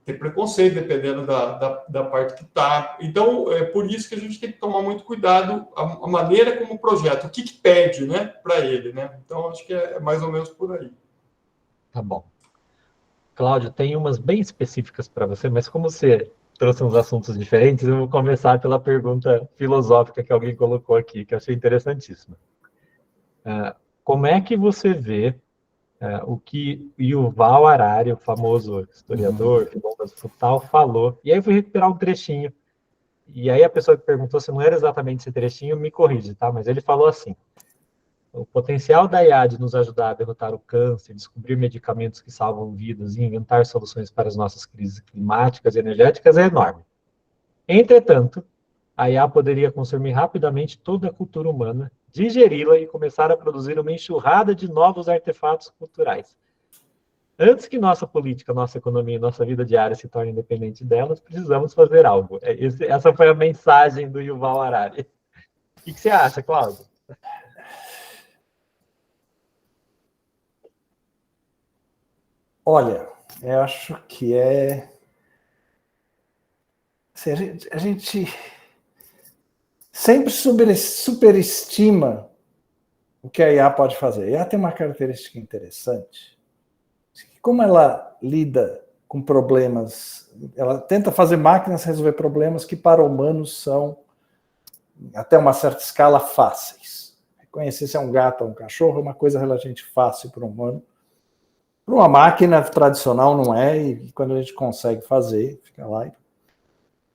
ter preconceito, dependendo da parte que está. Então, é por isso que a gente tem que tomar muito cuidado a maneira como o projeto, o que pede, né, para ele, né? Então, acho que é mais ou menos por aí. Tá bom. Cláudio, tem umas bem específicas para você, mas como você trouxe uns assuntos diferentes, eu vou começar pela pergunta filosófica que alguém colocou aqui, que eu achei interessantíssima. Como é que você vê o que Yuval Harari, o famoso historiador, filósofo tal, falou? E aí eu fui recuperar um trechinho. E aí a pessoa que perguntou se não era exatamente esse trechinho me corrige, tá? Mas ele falou assim: o potencial da IA de nos ajudar a derrotar o câncer, descobrir medicamentos que salvam vidas e inventar soluções para as nossas crises climáticas e energéticas é enorme. Entretanto, a IA poderia consumir rapidamente toda a cultura humana, digeri-la e começar a produzir uma enxurrada de novos artefatos culturais. Antes que nossa política, nossa economia e nossa vida diária se tornem independentes delas, precisamos fazer algo. Essa foi a mensagem do Yuval Harari. O que você acha, Cláudio? Olha, eu acho que assim, a gente sempre superestima o que a IA pode fazer. A IA tem uma característica interessante. Como ela lida com problemas, ela tenta fazer máquinas resolver problemas que para humanos são, até uma certa escala, fáceis. Reconhecer se é um gato ou um cachorro é uma coisa relativamente fácil para um humano. Para uma máquina tradicional não é, e quando a gente consegue fazer, fica lá.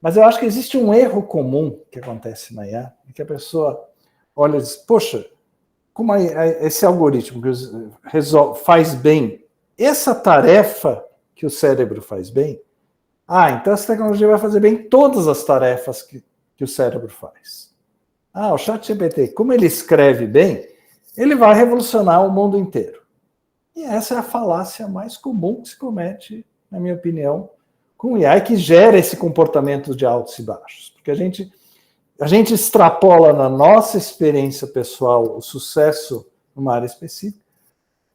Mas eu acho que existe um erro comum que acontece na IA, que a pessoa olha e diz, poxa, como esse algoritmo faz bem essa tarefa que o cérebro faz bem, então essa tecnologia vai fazer bem todas as tarefas que o cérebro faz. O ChatGPT, como ele escreve bem, ele vai revolucionar o mundo inteiro. E essa é a falácia mais comum que se comete, na minha opinião, com o IA, que gera esse comportamento de altos e baixos. Porque a gente extrapola na nossa experiência pessoal o sucesso numa área específica,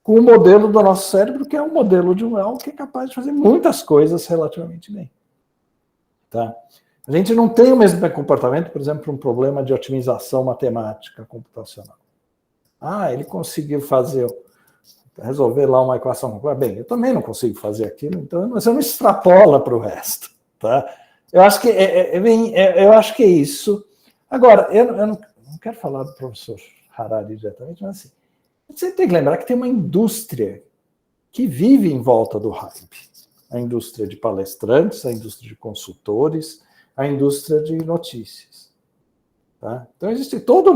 com o modelo do nosso cérebro, que é um modelo de um algo que é capaz de fazer muitas coisas relativamente bem. Tá? A gente não tem o mesmo comportamento, por exemplo, para um problema de otimização matemática computacional. Ele conseguiu resolver lá uma equação. Bem, eu também não consigo fazer aquilo, então você não extrapola para o resto. Tá? Eu acho que eu acho que é isso. Agora, eu não quero falar do professor Harari diretamente, mas assim, você tem que lembrar que tem uma indústria que vive em volta do hype. A indústria de palestrantes, a indústria de consultores, a indústria de notícias. Tá? Então, existe todo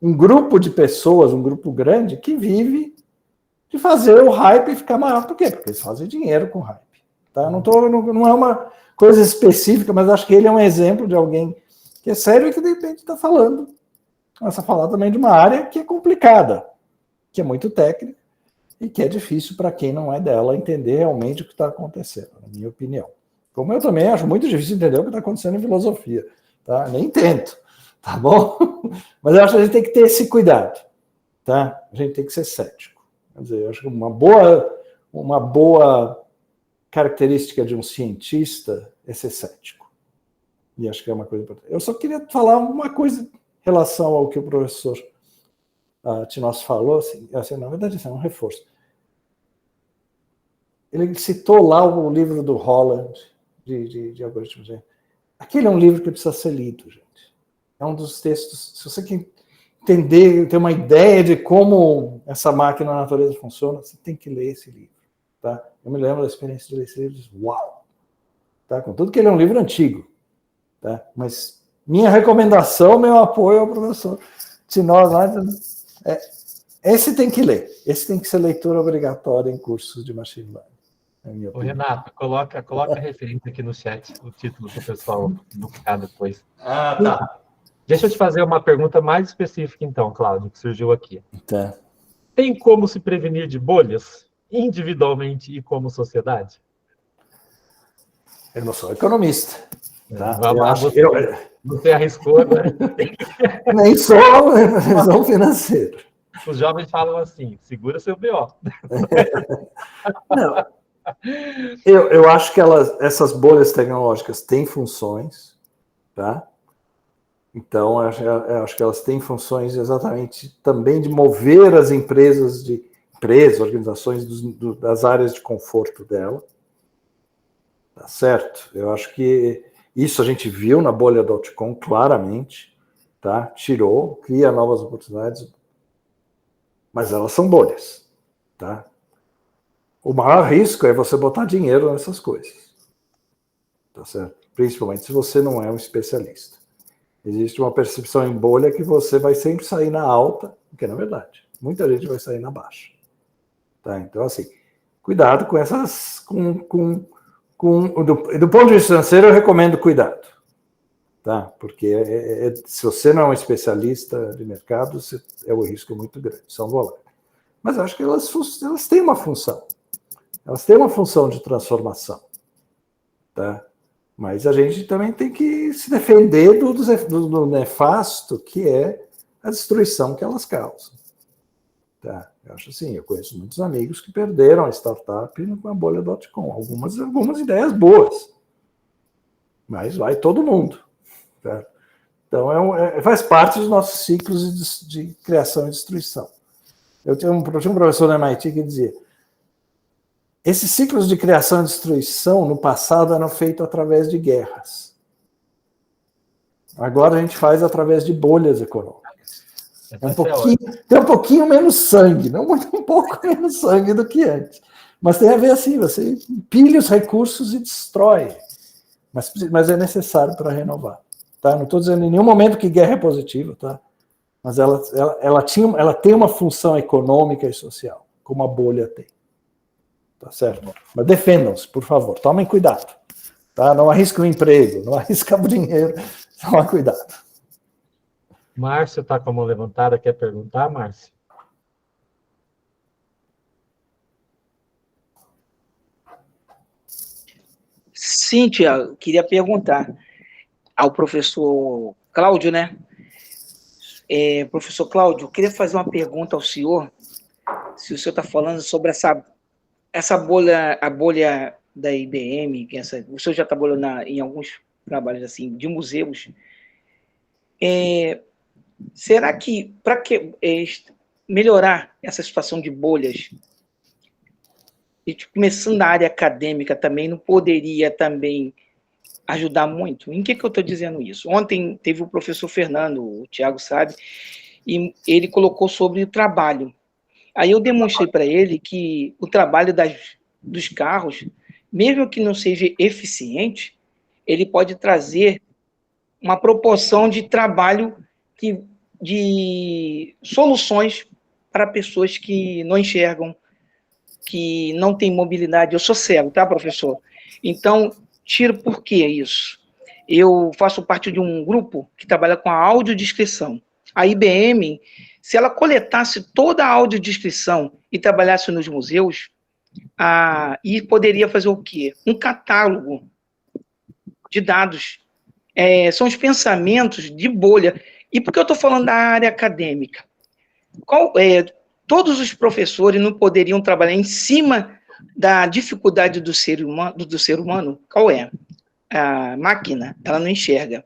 um grupo de pessoas, um grupo grande, que vive de fazer o hype ficar maior. Por quê? Porque eles fazem dinheiro com hype. Tá? Não é uma coisa específica, mas acho que ele é um exemplo de alguém que é sério e que, de repente, está falando. Começa a falar também de uma área que é complicada, que é muito técnica e que é difícil para quem não é dela entender realmente o que está acontecendo, na minha opinião. Como eu também acho muito difícil entender o que está acontecendo em filosofia. Tá? Nem tento, tá bom? Mas eu acho que a gente tem que ter esse cuidado. Tá? A gente tem que ser cético. Quer dizer, eu acho que uma boa característica de um cientista é ser cético. E acho que é uma coisa importante. Eu só queria falar uma coisa em relação ao que o professor Tinosso falou, assim, na verdade, isso é um reforço. Ele citou lá o livro do Holland, de algoritmos. Aquele é um livro que precisa ser lido, gente. É um dos textos, se você quer entender, ter uma ideia de como essa máquina na natureza funciona, você tem que ler esse livro. Tá? Eu me lembro da experiência de ler esse livro e disse, uau! Tá? Contudo que ele é um livro antigo. Tá? Mas minha recomendação, meu apoio ao professor Tinosso, esse tem que ler. Esse tem que ser leitura obrigatória em cursos de machine learning. Renato, coloca a referência aqui no chat, o título para o pessoal buscar depois. Tá. Deixa eu te fazer uma pergunta mais específica, então, Cláudio, que surgiu aqui. Tá. Tem como se prevenir de bolhas, individualmente e como sociedade? Eu não sou economista. Tá? Você arriscou, né? Nem sou visão financeira. Os jovens falam assim, segura seu BO. Não. Eu acho que essas bolhas tecnológicas têm funções, tá? Então, eu acho que elas têm funções exatamente também de mover as empresas, organizações das áreas de conforto dela. Tá certo? Eu acho que isso a gente viu na bolha .com claramente, tá? Cria novas oportunidades, mas elas são bolhas, tá? O maior risco é você botar dinheiro nessas coisas, tá certo? Principalmente se você não é um especialista. Existe uma percepção em bolha que você vai sempre sair na alta, porque não é verdade. Muita gente vai sair na baixa. Tá? Então, assim, cuidado com essas... do ponto de vista financeiro, eu recomendo cuidado. Tá? Porque se você não é um especialista de mercado, é um risco muito grande. São voláteis. Mas eu acho que elas têm uma função. Elas têm uma função de transformação. Tá? Mas a gente também tem que se defender do nefasto que é a destruição que elas causam. Tá? Eu acho assim, eu conheço muitos amigos que perderam a startup com a bolha .com. Algumas ideias boas. Mas vai todo mundo. Tá? Então, faz parte dos nossos ciclos de criação e destruição. Eu tinha um professor da MIT que dizia: esses ciclos de criação e destruição, no passado, eram feitos através de guerras. Agora a gente faz através de bolhas econômicas. Tem um pouquinho menos sangue, não muito, um pouco menos sangue do que antes. Mas tem a ver assim, você empilha os recursos e destrói. Mas é necessário para renovar. Tá? Não estou dizendo em nenhum momento que guerra é positiva, tá? Mas ela tem uma função econômica e social, como a bolha tem. Tá certo? Mas defendam-se, por favor. Tomem cuidado. Tá? Não arrisquem o emprego, não arrisquem o dinheiro. Tomem cuidado. Márcio está com a mão levantada. Quer perguntar, Márcio? Sim, Tiago. Queria perguntar ao professor Cláudio, né? Professor Cláudio, eu queria fazer uma pergunta ao senhor. Se o senhor está falando sobre essa bolha, a bolha da IBM, o senhor já trabalhou em alguns trabalhos assim de museus. Será que, para melhorar essa situação de bolhas, e começando na área acadêmica também, não poderia também ajudar muito? Em que eu estou dizendo isso? Ontem teve o professor Fernando, o Tiago sabe, e ele colocou sobre o trabalho. Aí eu demonstrei para ele que o trabalho dos carros, mesmo que não seja eficiente, ele pode trazer uma proporção de trabalho de soluções para pessoas que não enxergam, que não têm mobilidade. Eu sou cego, tá, professor? Então, por que isso? Eu faço parte de um grupo que trabalha com a audiodescrição. A IBM, se ela coletasse toda a audiodescrição e trabalhasse nos museus, e poderia fazer o quê? Um catálogo de dados. São os pensamentos de bolha. E por que eu estou falando da área acadêmica? Todos os professores não poderiam trabalhar em cima da dificuldade do ser humano? Qual é? A máquina, ela não enxerga.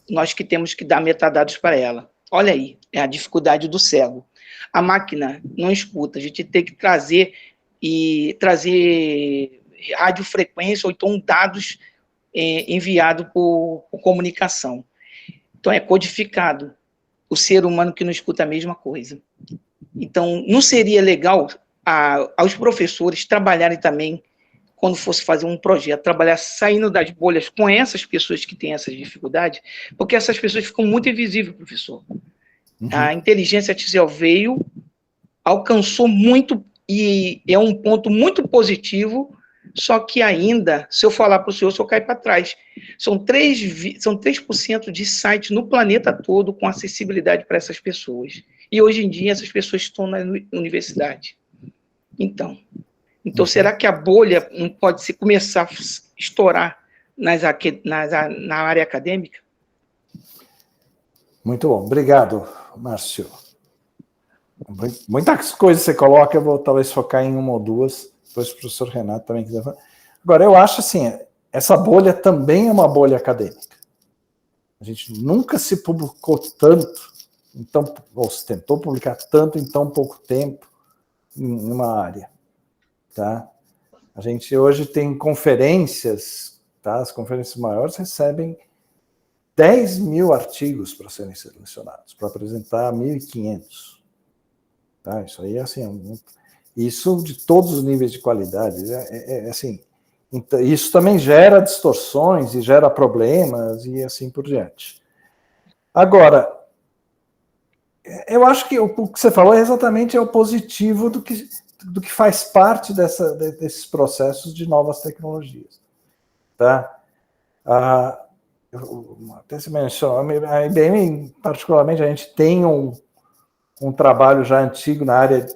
Nós que temos que dar metadados para ela. Olha aí, é a dificuldade do cego. A máquina não escuta, a gente tem que trazer radiofrequência ou então dados enviados por comunicação. Então é codificado. O ser humano que não escuta a mesma coisa. Então, não seria legal aos professores trabalharem também, quando fosse fazer um projeto, trabalhar saindo das bolhas com essas pessoas que têm essas dificuldades, porque essas pessoas ficam muito invisíveis, professor. Uhum. A inteligência artificial veio, alcançou muito, e é um ponto muito positivo, só que ainda, se eu falar para o senhor cai para trás. São 3% de sites no planeta todo com acessibilidade para essas pessoas. E hoje em dia essas pessoas estão na universidade. Então será que a bolha não pode começar a estourar na área acadêmica? Muito bom. Obrigado, Márcio. Muitas coisas você coloca, eu vou talvez focar em uma ou duas, depois o professor Renato também quiser falar. Agora, eu acho assim, essa bolha também é uma bolha acadêmica. A gente nunca se publicou tanto, ou se tentou publicar tanto em tão pouco tempo em uma área. Tá? A gente hoje tem conferências, tá? As conferências maiores recebem 10 mil artigos para serem selecionados, para apresentar 1.500. Tá? Isso aí é assim, isso de todos os níveis de qualidade. Assim, então, isso também gera distorções e gera problemas e assim por diante. Agora, eu acho que o que você falou é exatamente o positivo do que faz parte desses processos de novas tecnologias. Tá? Até se mencionou, a IBM, particularmente, a gente tem um trabalho já antigo na área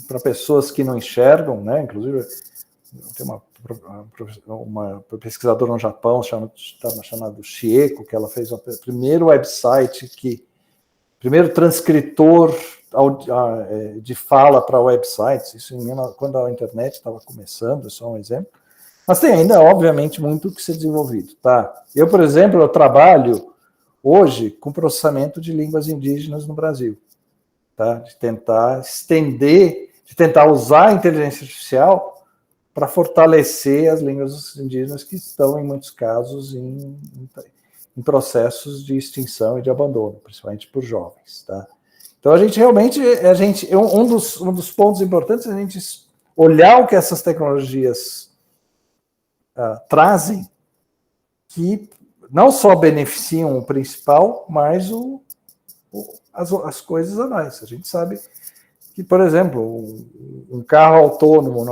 para pessoas que não enxergam, né? Inclusive, tem uma pesquisadora no Japão chamada Chieko, que ela fez o primeiro website primeiro transcritor de fala para websites, isso quando a internet estava começando, é só um exemplo. Mas tem ainda, obviamente, muito que ser desenvolvido. Tá? Eu, por exemplo, eu trabalho hoje com processamento de línguas indígenas no Brasil. Tá? De tentar estender, de tentar usar a inteligência artificial para fortalecer as línguas indígenas que estão, em muitos casos, em processos de extinção e de abandono, principalmente por jovens. Tá? Então, a gente realmente, um dos pontos importantes é a gente olhar o que essas tecnologias trazem, que não só beneficiam o principal, mas as coisas a mais. A gente sabe que, por exemplo, um carro autônomo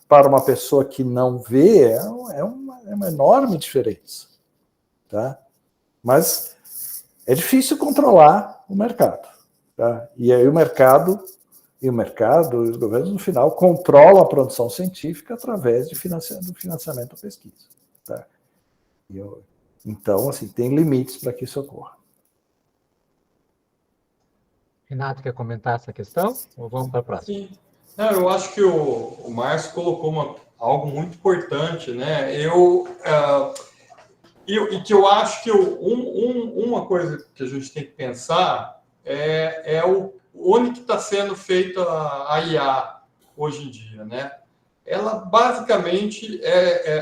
para uma pessoa que não vê é uma enorme diferença. Tá? Mas é difícil controlar o mercado. Tá? E aí o mercado e os governos, no final, controlam a produção científica através do financiamento da pesquisa. Tá? Então, assim, tem limites para que isso ocorra. Renato, quer comentar essa questão? Ou vamos para a próxima? Sim. Não, eu acho que o Márcio colocou algo muito importante, né? E que eu acho que uma coisa que a gente tem que pensar é onde que está sendo feita a IA hoje em dia, né? Ela basicamente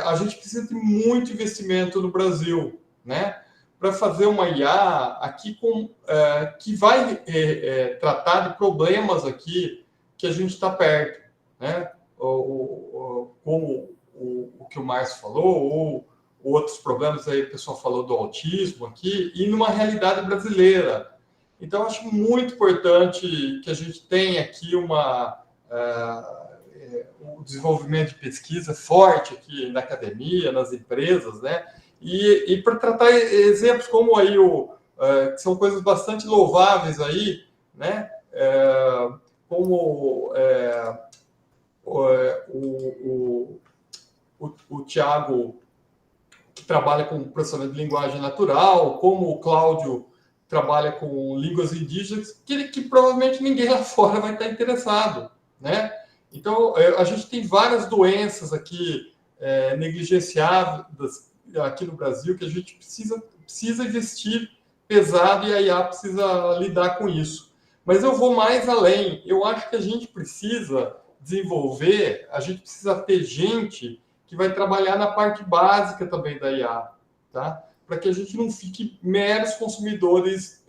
a gente precisa de muito investimento no Brasil, né? Para fazer uma IA aqui que vai tratar de problemas aqui que a gente está perto, né? Como o que o Márcio falou, ou outros problemas aí, o pessoal falou do autismo aqui, e numa realidade brasileira. Então, acho muito importante que a gente tenha aqui um desenvolvimento de pesquisa forte aqui na academia, nas empresas, né? E para tratar exemplos como aí, que são coisas bastante louváveis aí, né? Como o Tiago, que trabalha com processamento de linguagem natural, como o Cláudio trabalha com línguas indígenas, que provavelmente ninguém lá fora vai estar interessado, né? Então, a gente tem várias doenças aqui negligenciadas aqui no Brasil que a gente precisa investir pesado e a IA precisa lidar com isso. Mas eu vou mais além. Eu acho que a gente precisa desenvolver, a gente precisa ter gente que vai trabalhar na parte básica também da IA, tá? Para que a gente não fique meros consumidores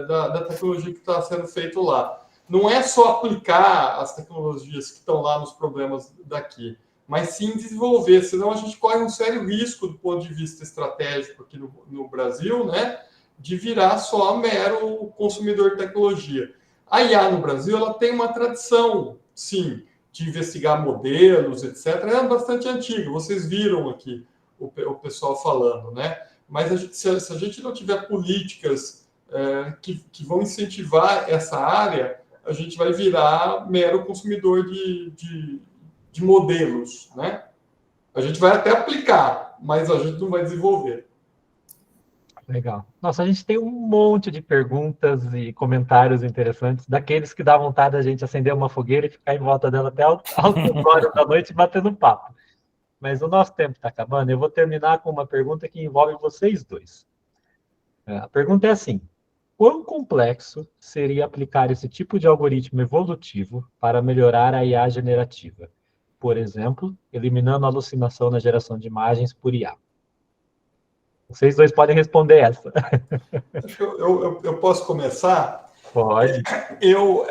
da tecnologia que está sendo feito lá. Não é só aplicar as tecnologias que estão lá nos problemas daqui, mas sim desenvolver, senão a gente corre um sério risco do ponto de vista estratégico aqui no Brasil, né, de virar só mero consumidor de tecnologia. A IA no Brasil, ela tem uma tradição, sim, de investigar modelos, etc. É bastante antiga, vocês viram aqui o pessoal falando, né? Mas se a gente não tiver políticas que vão incentivar essa área, a gente vai virar mero consumidor de modelos, né? A gente vai até aplicar, mas a gente não vai desenvolver. Legal. Nossa, a gente tem um monte de perguntas e comentários interessantes, daqueles que dá vontade a gente acender uma fogueira e ficar em volta dela até altas horas da noite batendo papo. Mas o nosso tempo está acabando. Eu vou terminar com uma pergunta que envolve vocês dois. A pergunta é assim: quão complexo seria aplicar esse tipo de algoritmo evolutivo para melhorar a IA generativa? Por exemplo, eliminando a alucinação na geração de imagens por IA. Vocês dois podem responder essa. Acho que eu posso começar? Pode.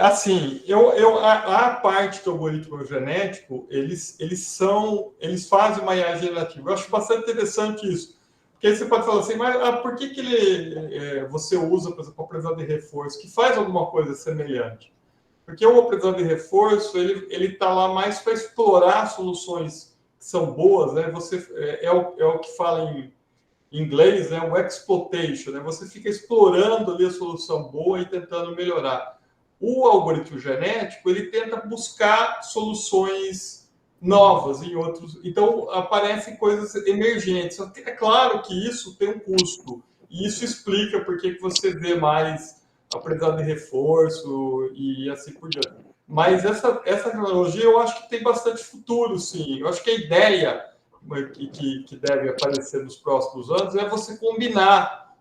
A parte do algoritmo genético, eles fazem uma IA generativa. Eu acho bastante interessante isso, Porque aí você pode falar assim, mas por que você usa, por exemplo, o aprendizado de reforço, que faz alguma coisa semelhante? Porque o aprendizado de reforço, ele está lá mais para explorar soluções que são boas, né? É o que fala em inglês, né? O exploitation, né? Você fica explorando ali a solução boa e tentando melhorar. O algoritmo genético, ele tenta buscar soluções novas em outros. Então, aparecem coisas emergentes. É claro que isso tem um custo, e isso explica por que você vê mais aprendizado de reforço e assim por diante. Mas essa tecnologia eu acho que tem bastante futuro, sim. Eu acho que a ideia que deve aparecer nos próximos anos é você combinar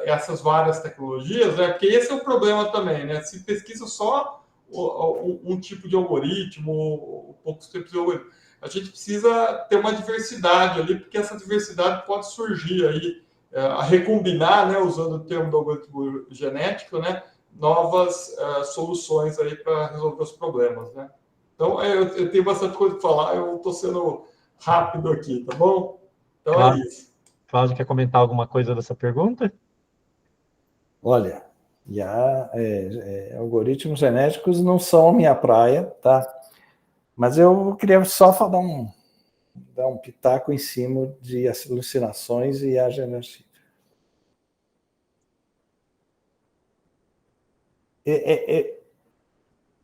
essas várias tecnologias, né? Porque esse é o problema também, né? Se pesquisa só um tipo de algoritmo, poucos tipos de algoritmo. A gente precisa ter uma diversidade ali, porque essa diversidade pode surgir aí, a recombinar, né, usando o termo do algoritmo genético, né, novas soluções aí para resolver os problemas, né? Então, eu tenho bastante coisa para falar, eu estou sendo rápido aqui, tá bom? Então Cláudio, é isso. Cláudio, quer comentar alguma coisa dessa pergunta? Olha, algoritmos genéticos não são a minha praia, tá? Mas eu queria só dar um pitaco em cima de alucinações e IA generativa.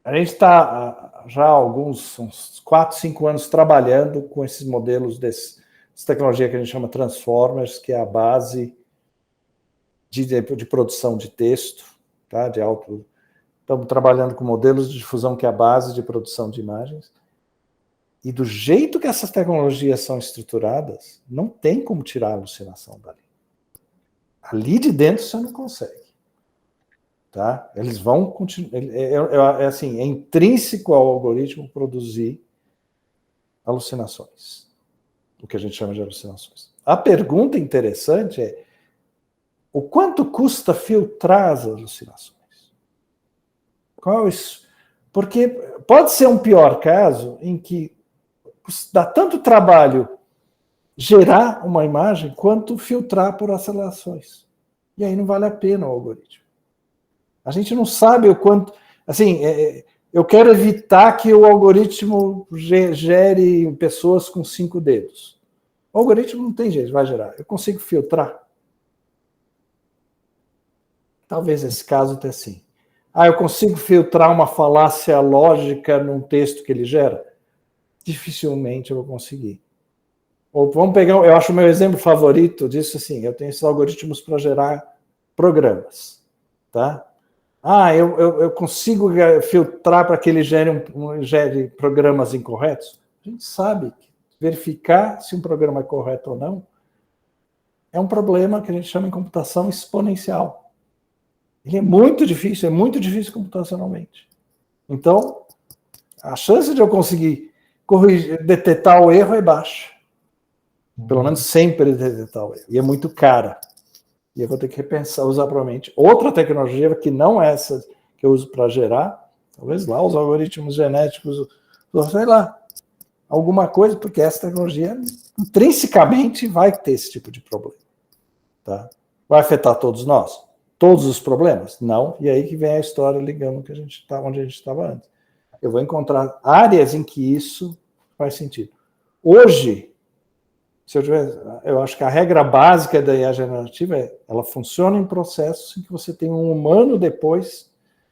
A gente está já há uns 4, 5 anos trabalhando com esses modelos dessa tecnologia que a gente chama Transformers, que é a base de produção de texto, tá? Estamos trabalhando com modelos de difusão que é a base de produção de imagens. E do jeito que essas tecnologias são estruturadas, não tem como tirar a alucinação dali. Ali de dentro você não consegue. Tá? Eles vão continuar. É intrínseco ao algoritmo produzir alucinações. O que a gente chama de alucinações. A pergunta interessante é: o quanto custa filtrar as alucinações? Qual é isso? Porque pode ser um pior caso em que dá tanto trabalho gerar uma imagem quanto filtrar por acelerações. E aí não vale a pena o algoritmo. A gente não sabe o quanto... Assim, eu quero evitar que o algoritmo gere pessoas com 5 dedos. O algoritmo não tem jeito, vai gerar. Eu consigo filtrar? Talvez nesse caso até sim. Eu consigo filtrar uma falácia lógica num texto que ele gera? Dificilmente eu vou conseguir. Ou vamos pegar, eu acho o meu exemplo favorito disso assim, eu tenho esses algoritmos para gerar programas, tá? Eu consigo filtrar para que ele gere programas incorretos? A gente sabe que verificar se um programa é correto ou não é um problema que a gente chama em computação exponencial. Ele é muito difícil computacionalmente. Então, a chance de eu conseguir detectar o erro é baixa. Pelo menos sempre detectar o erro. E é muito cara. E eu vou ter que repensar, usar provavelmente outra tecnologia que não é essa que eu uso para gerar, talvez lá os algoritmos genéticos, sei lá, alguma coisa, porque essa tecnologia intrinsecamente vai ter esse tipo de problema. Tá? Vai afetar todos nós? Todos os problemas? Não. E aí que vem a história ligando que onde a gente estava antes. Eu vou encontrar áreas em que isso faz sentido. Hoje, eu acho que a regra básica da IA generativa ela funciona em processos em que você tem um humano depois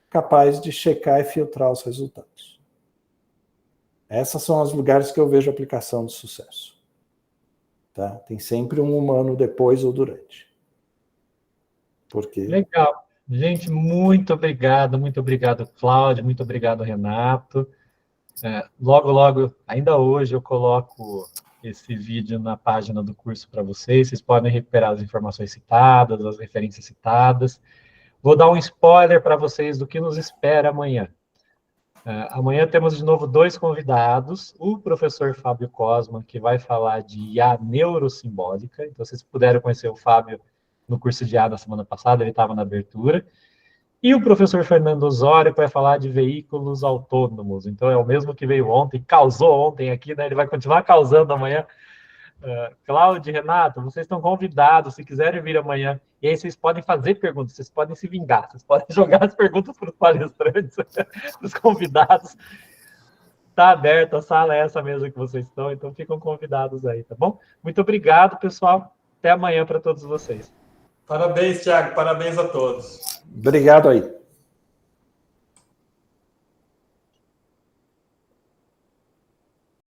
capaz de checar e filtrar os resultados. Esses são os lugares que eu vejo aplicação de sucesso. Tá? Tem sempre um humano depois ou durante. Porque... Legal. Gente, muito obrigado, Cláudio, muito obrigado, Renato. Logo, ainda hoje eu coloco esse vídeo na página do curso para vocês podem recuperar as informações citadas, as referências citadas. Vou dar um spoiler para vocês do que nos espera amanhã. Amanhã temos de novo 2 convidados, o professor Fábio Cosman, que vai falar de IA neurosimbólica, então vocês puderam conhecer o Fábio no curso de IA da semana passada, ele estava na abertura, e o professor Fernando Osório vai falar de veículos autônomos. Então, é o mesmo que veio ontem, causou ontem aqui, né? Ele vai continuar causando amanhã Cláudia, Renato, vocês estão convidados, se quiserem vir amanhã. E aí vocês podem fazer perguntas, vocês podem se vingar, vocês podem jogar as perguntas para os palestrantes, para os convidados. Está aberta, a sala é essa mesmo que vocês estão, então ficam convidados aí, tá bom? Muito obrigado, pessoal. Até amanhã para todos vocês. Parabéns, Thiago. Parabéns a todos. Obrigado aí.